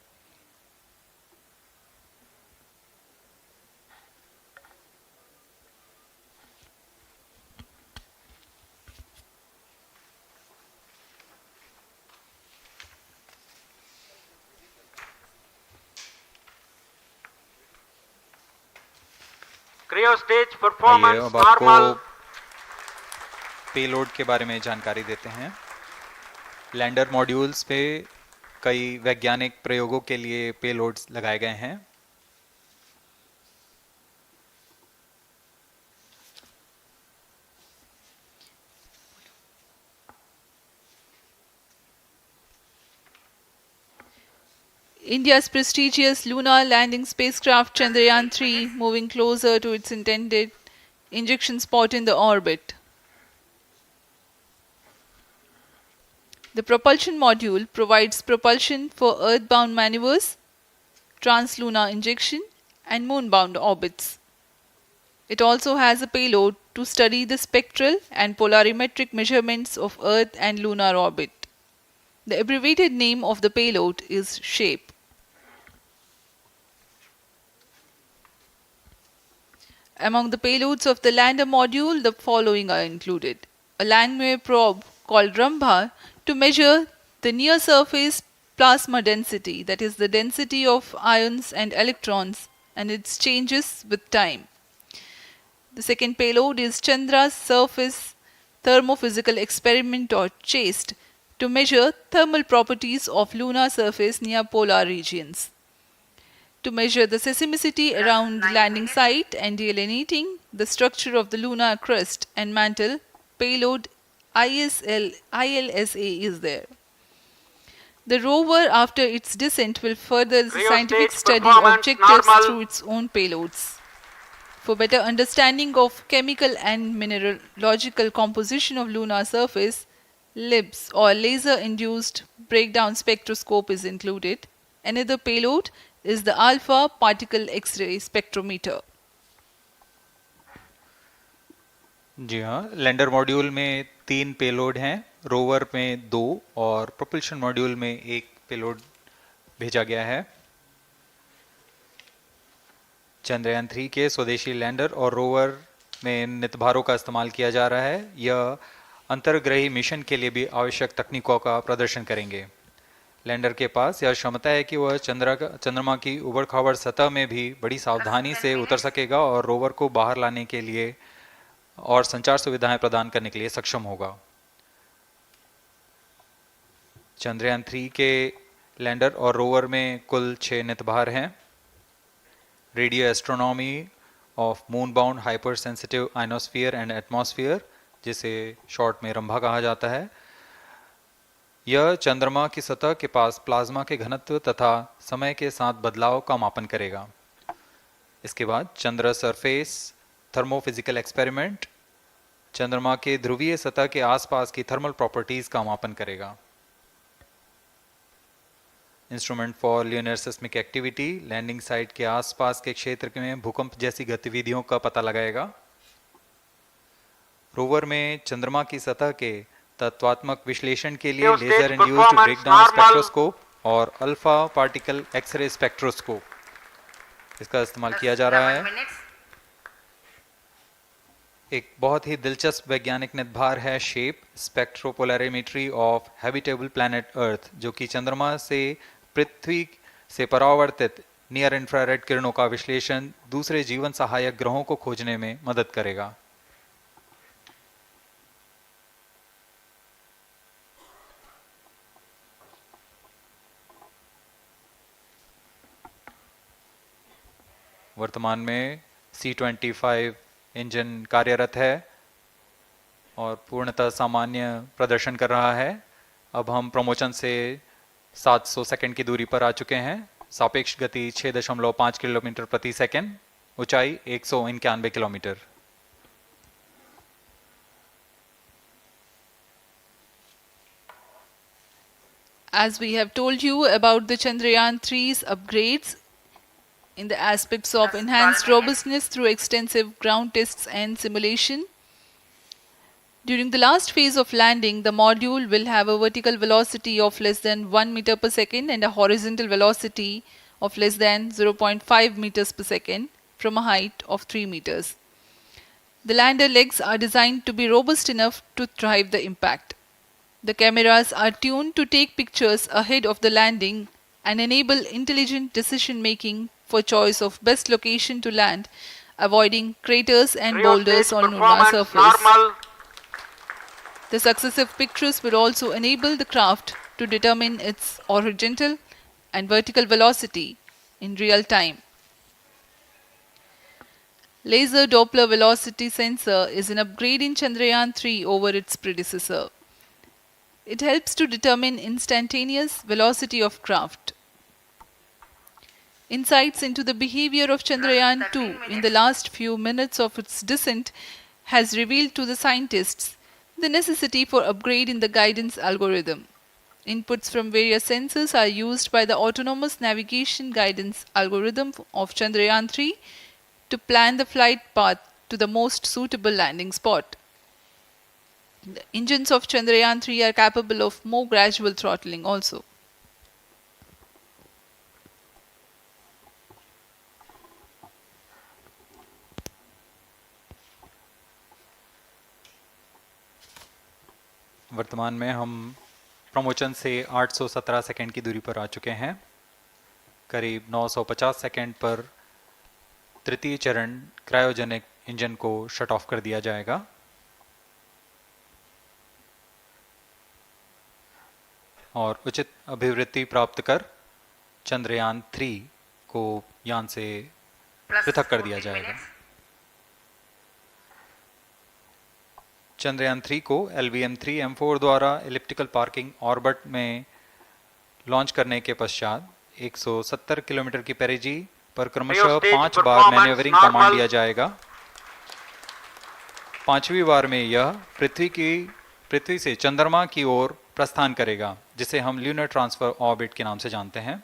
Cryo stage आइए performance अब आपको normal. Payload के बारे में जानकारी देते हैं। Lander modules पे कई वैज्ञानिक प्रयोगों के लिए पेलोड्स लगाए गए हैं। India's prestigious lunar landing spacecraft Chandrayaan-3 moving closer to its intended injection spot in the orbit. The propulsion module provides propulsion for earthbound maneuvers, translunar injection, and moonbound orbits. It also has a payload to study the spectral and polarimetric measurements of Earth and lunar orbit. The abbreviated name of the payload is SHAPE. Among the payloads of the lander module, the following are included. A landwehr probe called Rambha to measure the near-surface plasma density, that is the density of ions and electrons and its changes with time. The second payload is Chandra's Surface Thermophysical Experiment or CHASTE to measure thermal properties of lunar surface near polar regions. To measure the seismicity around the landing site and delineating the structure of the lunar crust and mantle, payload ILSA is there. The rover after its descent will further the scientific study objectives through its own payloads. For better understanding of chemical and mineralogical composition of lunar surface, LIBS or laser-induced breakdown spectroscope is included. Another payload is the alpha particle X-ray spectrometer. जी हाँ, lander module में 3 payload हैं, rover में 2 और propulsion module में 1 payload भेजा गया है। चंद्रयान 3 के स्वदेशी लैंडर और रोवर में नितभारों का इस्तेमाल किया जा रहा है। यह अंतर्ग्रही मिशन के लिए भी आवश्यक तकनीकों का प्रदर्शन करेंगे। लैंडर के पास यह क्षमता है कि वह चंद्रमा की उबड़-खाबड़ सतह में भी बड़ी सावधानी से उतर सकेगा और रोवर को बाहर लाने के लिए और संचार सुविधाएं प्रदान करने के लिए सक्षम होगा। चंद्रयान 3 के लैंडर और रोवर में कुल 6 नितभार हैं। Radio astronomy of moon bound hyper sensitive ionosphere and atmosphere, जिसे शॉर्ट में रंभा कहा जाता है, यह चंद्रमा की सतह के पास प्लाज्मा के घनत्व तथा समय के साथ बदलाव का मापन करेगा। इसके बाद चंद्र सरफेस थर्मोफिजिकल एक्सपेरिमेंट चंद्रमा के ध्रुवीय सतह के आसपास की थर्मल प्रॉपर्टीज का मापन करेगा। Instrument for lunar seismic activity landing site के आसपास के क्षेत्र में भूकंप जैसी गतिविधियों का पता लगाएगा। रोवर में चंद्रमा की सतह के तत्वात्मक विश्लेषण के लिए लेजर इंड्यूस्ड ब्रेकडाउन स्पेक्ट्रोस्कोप और अल्फा पार्टिकल एक्सरे स्पेक्ट्रोस्कोप इसका इस्तेमाल किया जा रहा है। एक बहुत ही दिलचस्प वैज्ञानिक निर्धार है shape स्पेक्ट्रोपोलैरिमेट्री of habitable planet earth, जो कि चंद्रमा से पृथ्वी से परावर्तित नियर इंफ्रारेड किरणों का विश्लेषण दूसरे जीवन सहायक ग्रहों को खोजने में मदद करेगा। वर्तमान में C-25 इंजन कार्यरत है और पूर्णतः सामान्य प्रदर्शन कर रहा है। अब हम प्रमोशन से 700 सेकंड की दूरी पर आ चुके हैं। सापेक्ष गति 6.5 किलोमीटर प्रति सेकंड, ऊंचाई 191 kilometre. As we have told you about the Chandrayaan-3's upgrades in the aspects of enhanced robustness through extensive ground tests and simulation. During the last phase of landing, the module will have a vertical velocity of less than 1 meter per second and a horizontal velocity of less than 0.5 meters per second from a height of 3 meters. The lander legs are designed to be robust enough to thrive the impact. The cameras are tuned to take pictures ahead of the landing and enable intelligent decision making for choice of best location to land, avoiding craters and boulders on lunar surface. Normal. The successive pictures will also enable the craft to determine its horizontal and vertical velocity in real time. Laser Doppler velocity sensor is an upgrade in Chandrayaan-3 over its predecessor. It helps to determine instantaneous velocity of craft. Insights into the behavior of Chandrayaan-2 in the last few minutes of its descent has revealed to the scientists the necessity for upgrade in the guidance algorithm. Inputs from various sensors are used by the autonomous navigation guidance algorithm of Chandrayaan-3 to plan the flight path to the most suitable landing spot. The engines of Chandrayaan-3 are capable of more gradual throttling also. वर्तमान में हम promotion से 817 second की दूरी पर आ चुके हैं। करीब 950 सेकंड पर तृतीय चरण क्रायोजेनिक इंजन को शट ऑफ कर दिया जाएगा। और उचित अभिवृत्ति प्राप्त कर चंद्रयान-3 को यान से पृथक कर दिया जाएगा। चंद्रयान-3 को LVM-3M4 द्वारा एलिप्टिकल पार्किंग ऑर्बिट में लॉन्च करने के पश्चात 170 किलोमीटर की पेरिजी पर क्रमशः 5 बार मैन्यूवरिंग कमांड दिया जाएगा। 5वीं बार में यह पृथ्वी से चंद्रमा की ओर प्रस्थान करेगा, जिसे हम ल्यूनर ट्रांसफर ऑर्बिट के नाम से जानते हैं।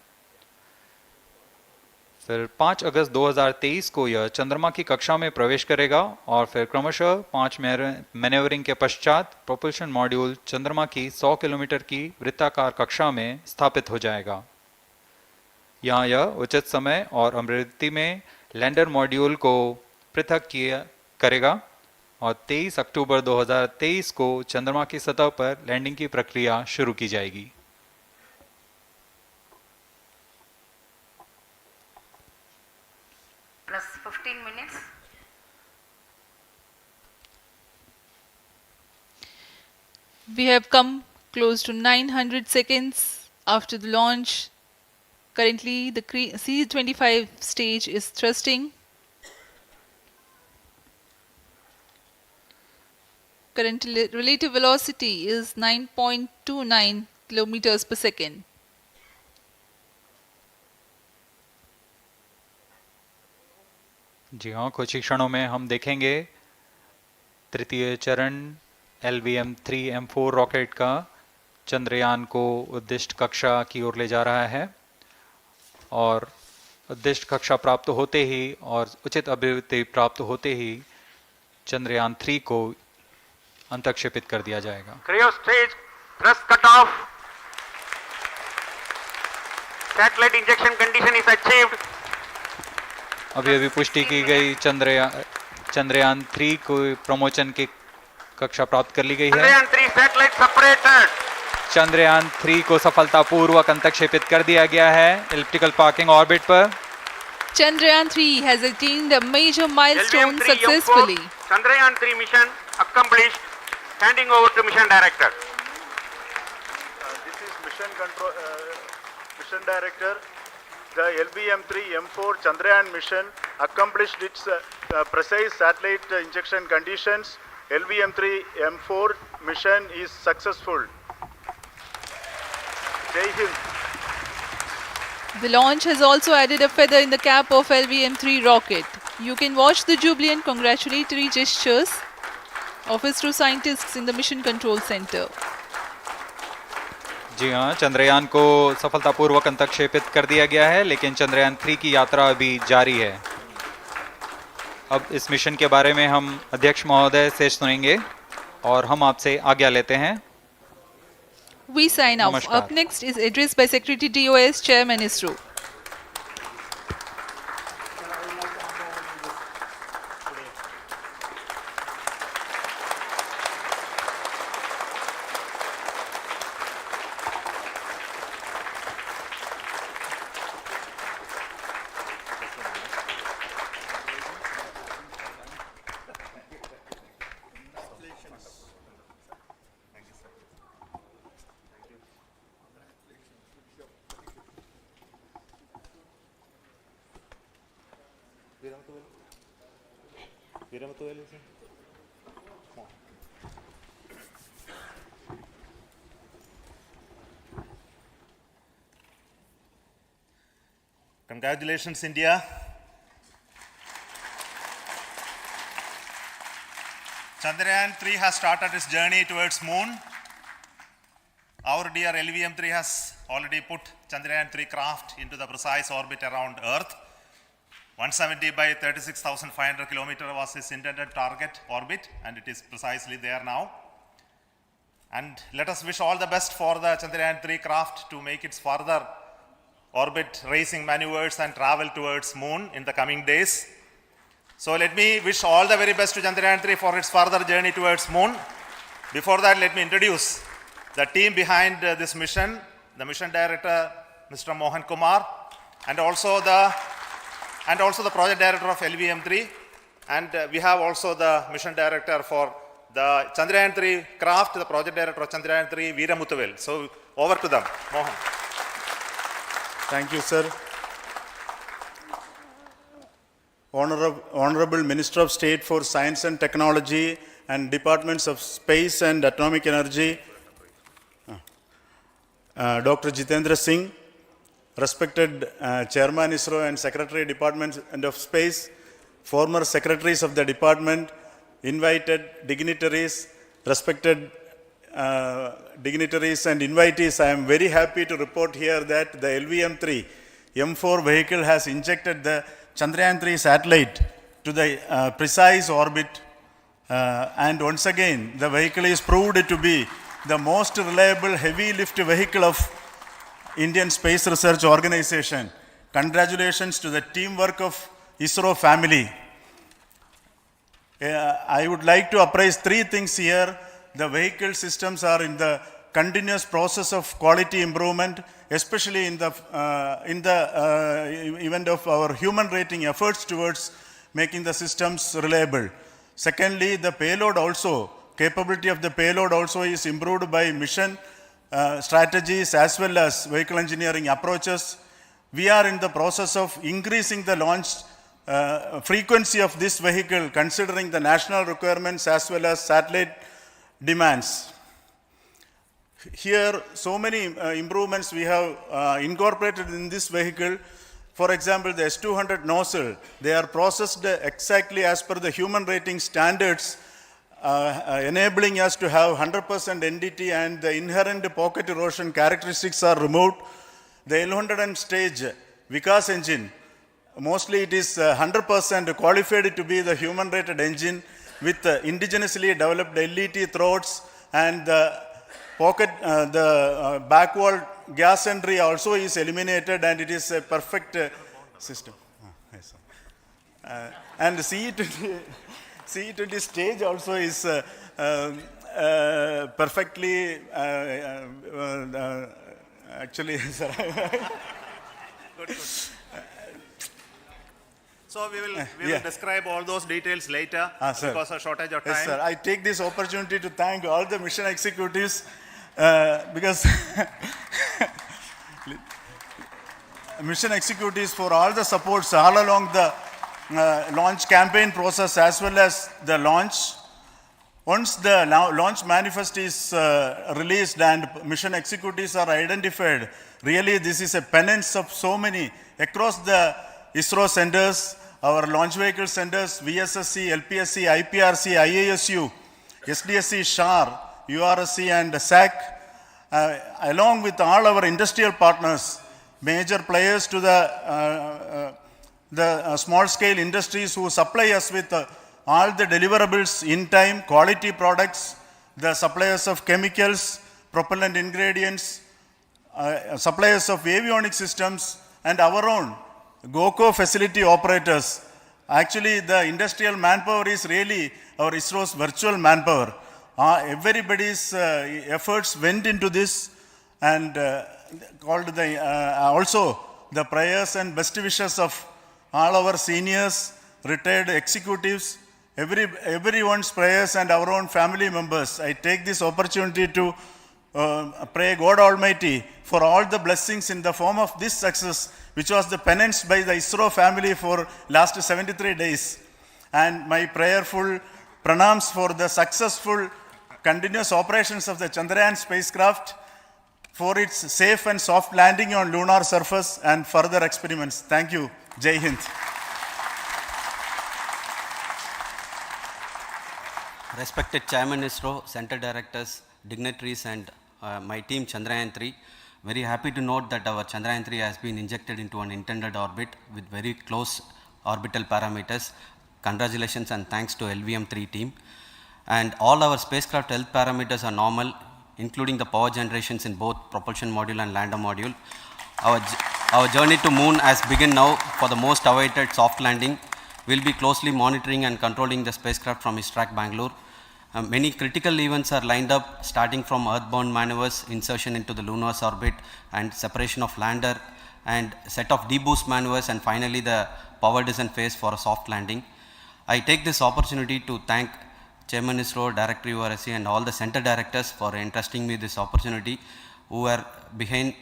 फिर 5 अगस्त 2023 को यह चंद्रमा की कक्षा में प्रवेश करेगा और फिर क्रमशः 5 मैन्यूवरिंग के पश्चात प्रोपल्शन मॉड्यूल चंद्रमा की 100 किलोमीटर की वृत्ताकार कक्षा में स्थापित हो जाएगा। यहाँ यह उचित समय और अभिवृत्ति में लैंडर मॉड्यूल को पृथक करेगा और 23 अक्टूबर 2023 को चंद्रमा की सतह पर लैंडिंग की प्रक्रिया शुरू की जाएगी। Plus 15 minutes. We have come close to 900 seconds after the launch. Currently, the C-25 stage is thrusting. Current relative velocity is 9.29 kilometers per second. जी हाँ, कुछ ही क्षणों में हम देखेंगे तृतीय चरण LVM-3 M4 रॉकेट का चंद्रयान को उद्दिष्ट कक्षा की ओर ले जा रहा है और उद्दिष्ट कक्षा प्राप्त होते ही और उचित अभिवृद्धि प्राप्त होते ही चंद्रयान-3 को अंतक्षेपित कर दिया जाएगा। Cryo stage thrust cutoff. Satellite injection condition is achieved. अभी पुष्टि की गई चंद्रयान-3 को प्रमोचन की कक्षा प्राप्त कर ली गई है। Chandrayaan-3 satellite separated. चंद्रयान-3 को सफलतापूर्वक अंतक्षेपित कर दिया गया है elliptical parking orbit पर। Chandrayaan-3 has attained a major milestone successfully. Chandrayaan-3 mission accomplished. Handing over to mission director. This is mission control, mission director. The LVM-3 M4 Chandrayaan mission accomplished its precise satellite injection conditions. LVM-3 M4 mission is successful. Jai Hind. The launch has also added a feather in the cap of LVM-3 rocket. You can watch the jubilant congratulatory gestures of ISRO scientists in the Mission Control Center. जी हाँ, चंद्रयान को सफलतापूर्वक अंतक्षेपित कर दिया गया है, लेकिन चंद्रयान-3 की यात्रा अभी जारी है। अब इस मिशन के बारे में हम अध्यक्ष महोदय से सुनेंगे और हम आपसे आज्ञा लेते हैं। We sign off. नमस्कार। Up next is address by Secretary DOS, Chairman ISRO. Congratulations, India. Chandrayaan-3 has started its journey towards moon. Our dear LVM-3 has already put Chandrayaan-3 craft into the precise orbit around Earth. 170 by 36,500 kilometers was its intended target orbit, and it is precisely there now. And let us wish all the best for the Chandrayaan-3 craft to make its further orbit racing maneuvers and travel towards moon in the coming days. So let me wish all the very best to Chandrayaan-3 for its further journey towards moon. Before that, let me introduce the team behind this mission, the mission director, Mr. Mohan Kumar, and also the project director of LVM-3, and we have also the mission director for the Chandrayaan-3 craft, the project director of Chandrayaan-3, Veera Muthuvel. So over to them, Mohan. Thank you, sir. Honorable Minister of State for Science and Technology and Departments of Space and Atomic Energy, Dr. Jitendra Singh, respected Chairman ISRO and Secretary Department of Space, former secretaries of the department, invited dignitaries, respected dignitaries and invitees, I am very happy to report here that the LVM-3 M4 vehicle has injected the Chandrayaan-3 satellite to the precise orbit, and once again the vehicle is proved to be the most reliable heavy lift vehicle of Indian Space Research Organization. Congratulations to the teamwork of ISRO family. I would like to appraise three things here. The vehicle systems are in the continuous process of quality improvement, especially in the event of our human rating efforts towards making the systems reliable. Secondly, the payload also, capability of the payload also is improved by mission strategies as well as vehicle engineering approaches. We are in the process of increasing the launch frequency of this vehicle considering the national requirements as well as satellite demands. Here, so many improvements we have incorporated in this vehicle. For example, the S200 nozzle, they are processed exactly as per the human rating standards, enabling us to have 100% NDT, and the inherent pocket erosion characteristics are removed. The L100 stage Vikas engine, mostly it is 100% qualified to be the human rated engine with indigenously developed LET throats, and the pocket, the back wall gas entry also is eliminated, and it is a perfect system. Yes, and the CE20 stage also is perfectly, actually, sir. Good. So we will describe all those details later because of shortage of time. Yes, sir. I take this opportunity to thank all the mission executives because mission executives for all the supports all along the launch campaign process as well as the launch. Once the launch manifest is released and mission executives are identified, really this is a penance of so many across the Isro centers, our launch vehicle centers, VSSC, LPSC, IPRC, IASU, SDSC, SHAR, URSC and SAC, along with all our industrial partners, major players to the small-scale industries who supply us with all the deliverables in time, quality products, the suppliers of chemicals, propellant ingredients, suppliers of avionics systems, and our own GOCO facility operators. Actually, the industrial manpower is really our ISRO's virtual manpower. Everybody's efforts went into this, and also the prayers and best wishes of all our seniors, retired executives, everyone's prayers and our own family members. I take this opportunity to pray God Almighty for all the blessings in the form of this success, which was the penance by the ISRO family for last 73 days. And my prayerful pranams for the successful continuous operations of the Chandrayaan spacecraft, for its safe and soft landing on lunar surface and further experiments. Thank you. Jai Hind. Respected Chairman ISRO, Center Directors, dignitaries and my team Chandrayaan-3, very happy to note that our Chandrayaan-3 has been injected into an intended orbit with very close orbital parameters. Congratulations and thanks to LVM-3 team. And all our spacecraft health parameters are normal, including the power generations in both propulsion module and lander module. Our journey to moon has begun now for the most awaited soft landing. We'll be closely monitoring and controlling the spacecraft from ISTRAC Bangalore. Many critical events are lined up, starting from earthbound maneuvers, insertion into the lunar's orbit, and separation of lander, and set of deboost maneuvers, and finally the power descent phase for a soft landing. I take this opportunity to thank Chairman ISRO, Director URSC, and all the center directors for entrusting me this opportunity, who have been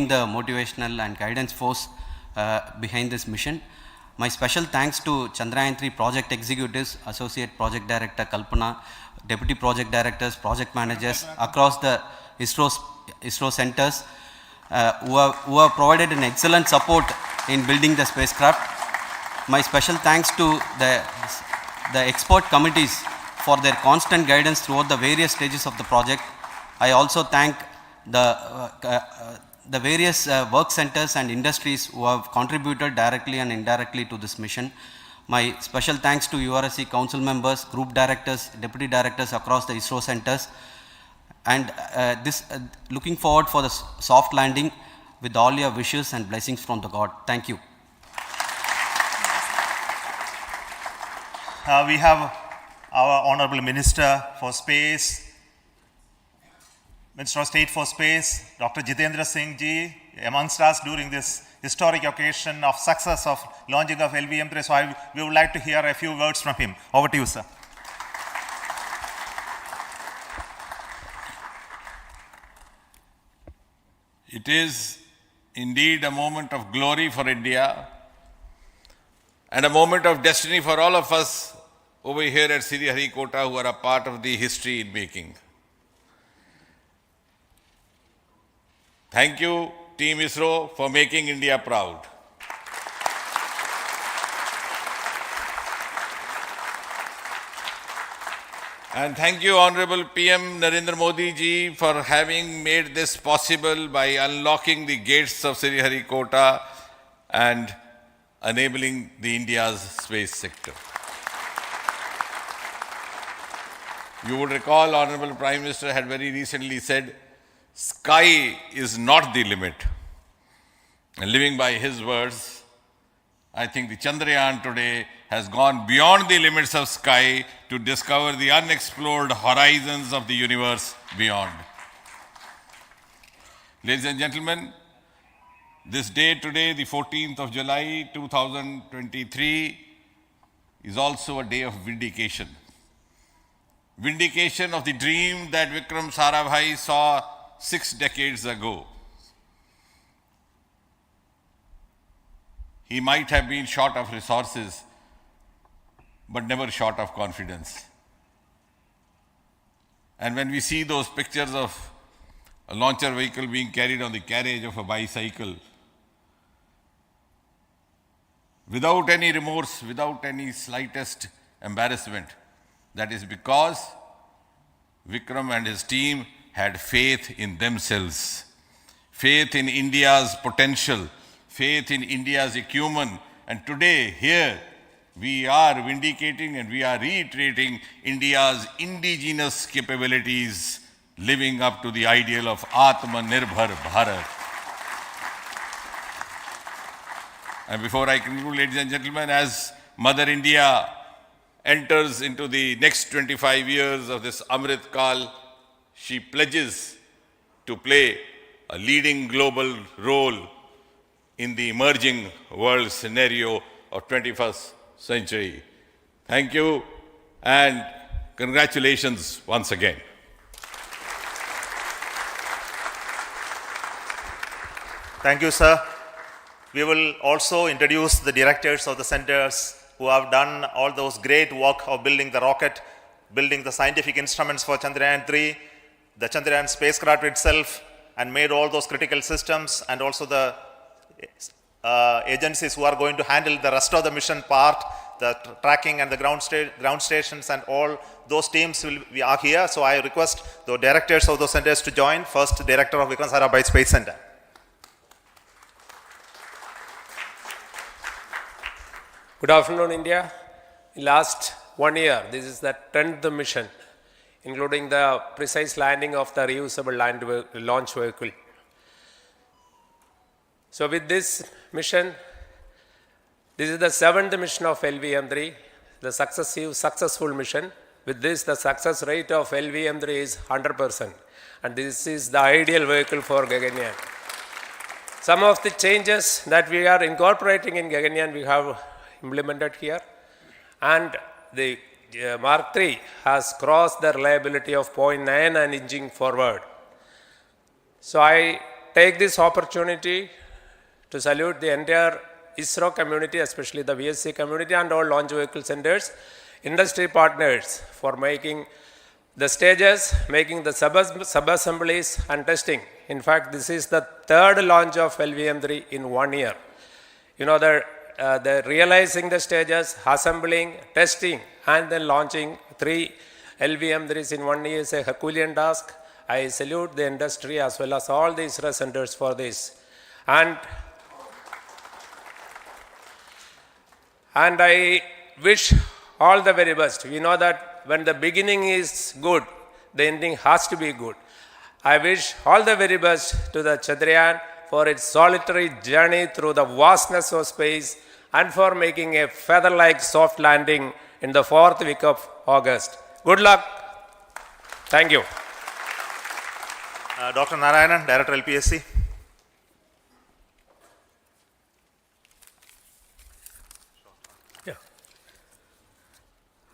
the motivational and guidance force behind this mission. My special thanks to Chandrayaan-3 project executives, Associate Project Director Kalpana, Deputy Project Directors, Project Managers across the ISRO centers who have provided an excellent support in building the spacecraft. My special thanks to the expert committees for their constant guidance throughout the various stages of the project. I also thank the various work centers and industries who have contributed directly and indirectly to this mission. My special thanks to URSC council members, group directors, deputy directors across the ISRO centers, and looking forward for the soft landing with all your wishes and blessings from the God. Thank you. We have our Honorable Minister for Space, Minister of State for Space, Dr. Jitendra Singh ji, amongst us during this historic occasion of success of launching of LVM-3. So we would like to hear a few words from him. Over to you, sir. It is indeed a moment of glory for India and a moment of destiny for all of us over here at Sriharikota who are a part of the history in making. Thank you, Team Isro, for making India proud. And thank you, Honorable PM Narendra Modi ji, for having made this possible by unlocking the gates of Sriharikota and enabling the India's space sector. You would recall, Honorable Prime Minister had very recently said, sky is not the limit. And living by his words, I think the Chandrayaan today has gone beyond the limits of sky to discover the unexplored horizons of the universe beyond. Ladies and gentlemen, this day today, the 14th of July 2023, is also a day of vindication. Vindication of the dream that Vikram Sarabhai saw 6 decades ago. He might have been short of resources, but never short of confidence. And when we see those pictures of a launcher vehicle being carried on the carriage of a bicycle, without any remorse, without any slightest embarrassment, that is because Vikram and his team had faith in themselves, faith in India's potential, faith in India's acumen. And today, here, we are vindicating and we are reiterating India's indigenous capabilities, living up to the ideal of Atmanirbhar Bharat. And before I conclude, ladies and gentlemen, as Mother India enters into the next 25 years of this Amrit Kal, she pledges to play a leading global role in the emerging world scenario of 21st century. Thank you and congratulations once again. Thank you, sir. We will also introduce the directors of the centers who have done all those great work of building the rocket, building the scientific instruments for Chandrayaan-3, the Chandrayaan spacecraft itself, and made all those critical systems, and also the agencies who are going to handle the rest of the mission part, the tracking and the ground stations, and all those teams are here. So I request the directors of those centers to join. First, Director of Vikram Sarabhai Space Centre. Good afternoon, India. In last 1 year, this is the 10th mission, including the precise landing of the reusable launch vehicle. So with this mission, this is the 7th mission of LVM-3, the successful mission. With this, the success rate of LVM-3 is 100%. And this is the ideal vehicle for Gaganyaan. Some of the changes that we are incorporating in Gaganyaan, we have implemented here. And the Mark III has crossed the reliability of 0.9 and inching forward. So I take this opportunity to salute the entire Isro community, especially the VSC community and all launch vehicle centers, industry partners for making the stages, making the sub-assemblies and testing. In fact, this is the 3rd launch of LVM-3 in 1 year. You know, the realizing the stages, assembling, testing, and then launching 3 LVM-3s in 1 year is a Herculean task. I salute the industry as well as all the ISRO centers for this. And I wish all the very best. We know that when the beginning is good, the ending has to be good. I wish all the very best to the Chandrayaan for its solitary journey through the vastness of space and for making a feather-like soft landing in the 4th week of August. Good luck. Thank you. Dr. Narayanan, Director LPSC.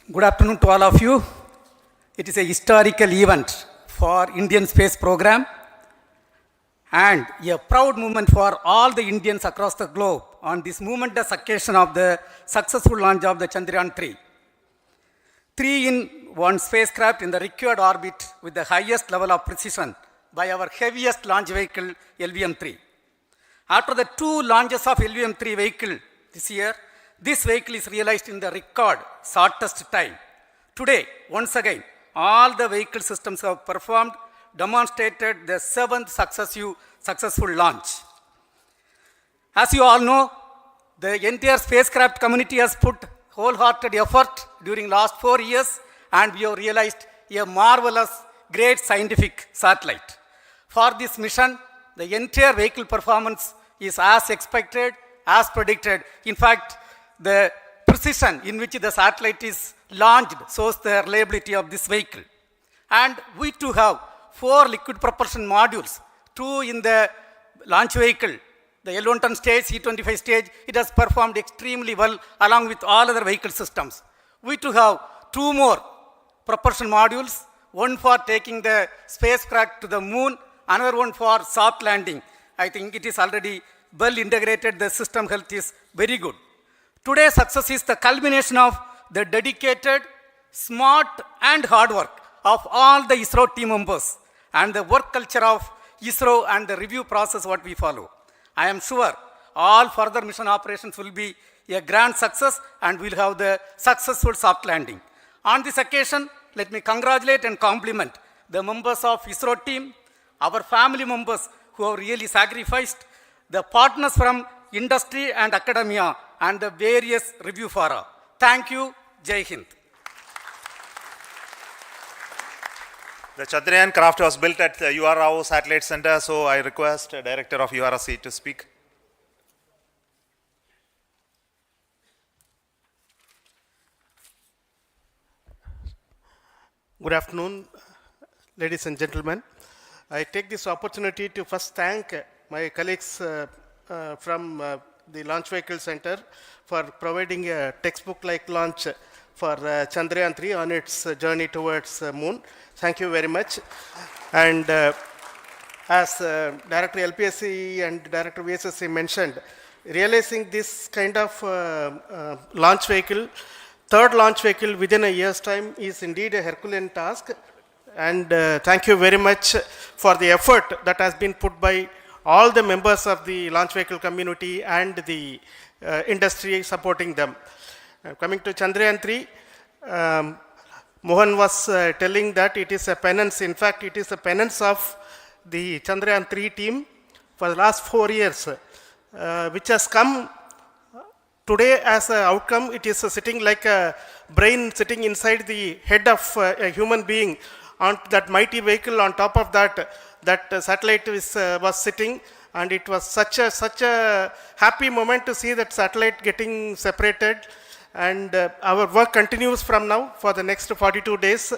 Good afternoon to all of you. It is a historical event for Indian space program, and a proud moment for all the Indians across the globe on this momentous occasion of the successful launch of the Chandrayaan-3. 3-in-1 spacecraft in the required orbit with the highest level of precision by our heaviest launch vehicle, LVM-3. After the 2 launches of LVM-3 vehicle this year, this vehicle is realized in the record shortest time. Today, once again, all the vehicle systems have performed, demonstrated the 7th successful launch. As you all know, the entire spacecraft community has put wholehearted effort during last 4 years, and we have realized a marvelous, great scientific satellite. For this mission, the entire vehicle performance is as expected, as predicted. In fact, the precision in which the satellite is launched shows the reliability of this vehicle. And we too have 4 liquid propulsion modules, 2 in the launch vehicle. The L110 stage, C25 stage, it has performed extremely well along with all other vehicle systems. We too have 2 more propulsion modules, one for taking the spacecraft to the moon, another one for soft landing. I think it is already well integrated, the system health is very good. Today's success is the culmination of the dedicated, smart and hard work of all the Isro team members and the work culture of Isro and the review process what we follow. I am sure all further mission operations will be a grand success and we'll have the successful soft landing. On this occasion, let me congratulate and compliment the members of Isro team, our family members who have really sacrificed, the partners from industry and academia, and the various review fora. Thank you. Jai Hind. The Chandrayaan craft was built at the UR Rao Satellite Center, so I request the Director of URC to speak. Good afternoon, ladies and gentlemen. I take this opportunity to first thank my colleagues from the Launch Vehicle Center for providing a textbook-like launch for Chandrayaan-3 on its journey towards moon. Thank you very much. And as Director LPSC and Director VSSC mentioned, realizing this kind of launch vehicle, third launch vehicle within a year's time is indeed a Herculean task. And thank you very much for the effort that has been put by all the members of the launch vehicle community and the industry supporting them. Coming to Chandrayaan-3, Mohan was telling that it is a penance. In fact, it is a penance of the Chandrayaan-3 team for the last 4 years, which has come today as an outcome. It is sitting like a brain sitting inside the head of a human being on that mighty vehicle. On top of that, that satellite was sitting, and it was such a happy moment to see that satellite getting separated. And our work continues from now for the next 42 days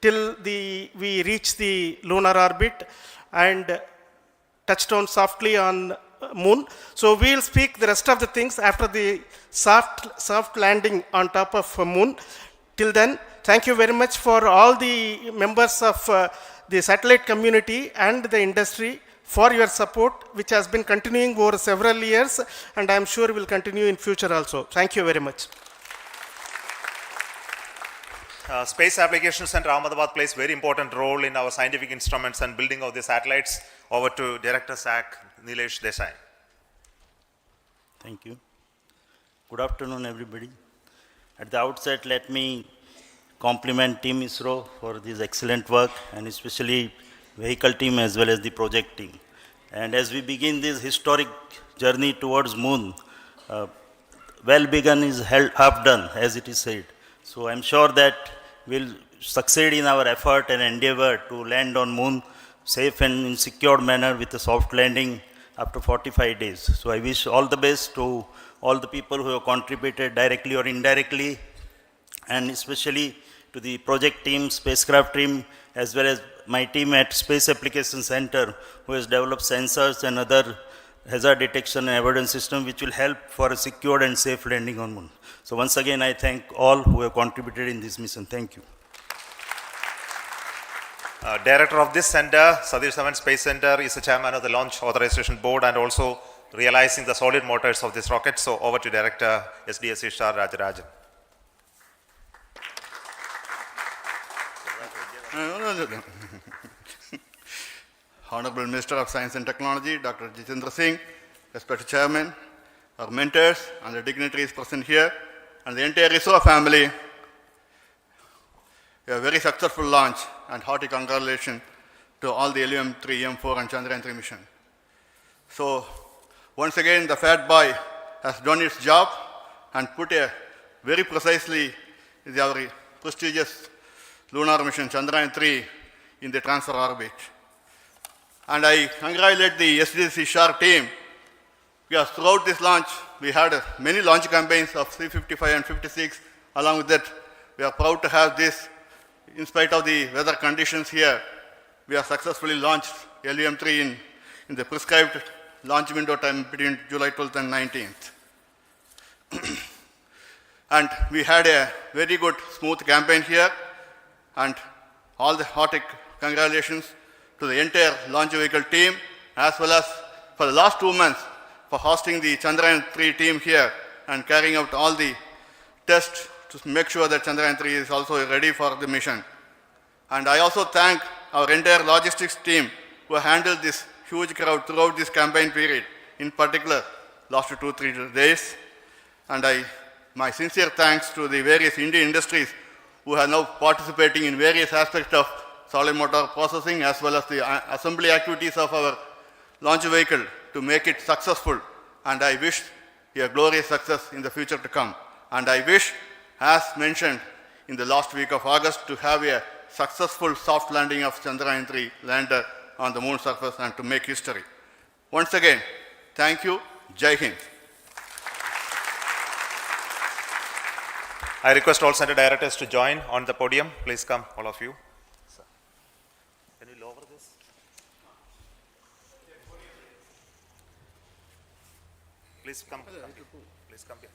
till we reach the lunar orbit and touchdown softly on moon. So we will speak the rest of the things after the soft landing on top of moon. Till then, thank you very much for all the members of the satellite community and the industry for your support, which has been continuing over several years, and I am sure will continue in future also. Thank you very much. Space Applications Center Ahmedabad plays very important role in our scientific instruments and building of the satellites. Over to Director SAC, Nilesh Desai. Thank you. Good afternoon, everybody. At the outset, let me compliment Team ISRO for this excellent work, and especially vehicle team as well as the project team. And as we begin this historic journey towards moon, well begun is half done, as it is said. So I'm sure that we'll succeed in our effort and endeavor to land on moon safe and in secured manner with a soft landing after 45 days. So I wish all the best to all the people who have contributed directly or indirectly, and especially to the project team, spacecraft team, as well as my team at Space Application Center, who has developed sensors and other hazard detection and avoidance system which will help for a secured and safe landing on moon. So once again, I thank all who have contributed in this mission. Thank you. Director of this center, Satish Dhawan Space Centre, is the chairman of the Launch Authorization Board and also realizing the solid motors of this rocket. So over to Director SDSC Shah Rajarajan. Honorable Minister of Science and Technology, Dr. Jitendra Singh, respected Chairman, our mentors and the dignitaries present here, and the entire Isro family, a very successful launch and hearty congratulations to all the LVM-3, M4 and Chandrayaan-3 mission. So, once again, the Fat Boy has done its job and put a very precisely our prestigious lunar mission Chandrayaan-3 in the transfer orbit. And I congratulate the SDSC SHAR team because throughout this launch, we had many launch campaigns of 355 and 56. Along with that, we are proud to have this. In spite of the weather conditions here, we have successfully launched LVM-3 in the prescribed launch window time between July 12th and 19th. And we had a very good, smooth campaign here, and all the hearty congratulations to the entire launch vehicle team, as well as for the last 2 months for hosting the Chandrayaan-3 team here and carrying out all the tests to make sure that Chandrayaan-3 is also ready for the mission. And I also thank our entire logistics team who handled this huge crowd throughout this campaign period, in particular last 2-3 days. And my sincere thanks to the various Indian industries who are now participating in various aspects of solid motor processing as well as the assembly activities of our launch vehicle to make it successful. And I wish a glorious success in the future to come. And I wish, as mentioned in the last week of August, to have a successful soft landing of Chandrayaan-3 lander on the moon surface and to make history. Once again, thank you. Jai Hind. I request all center directors to join on the podium. Please come, all of you. Can you lower this? Please come. Please come here.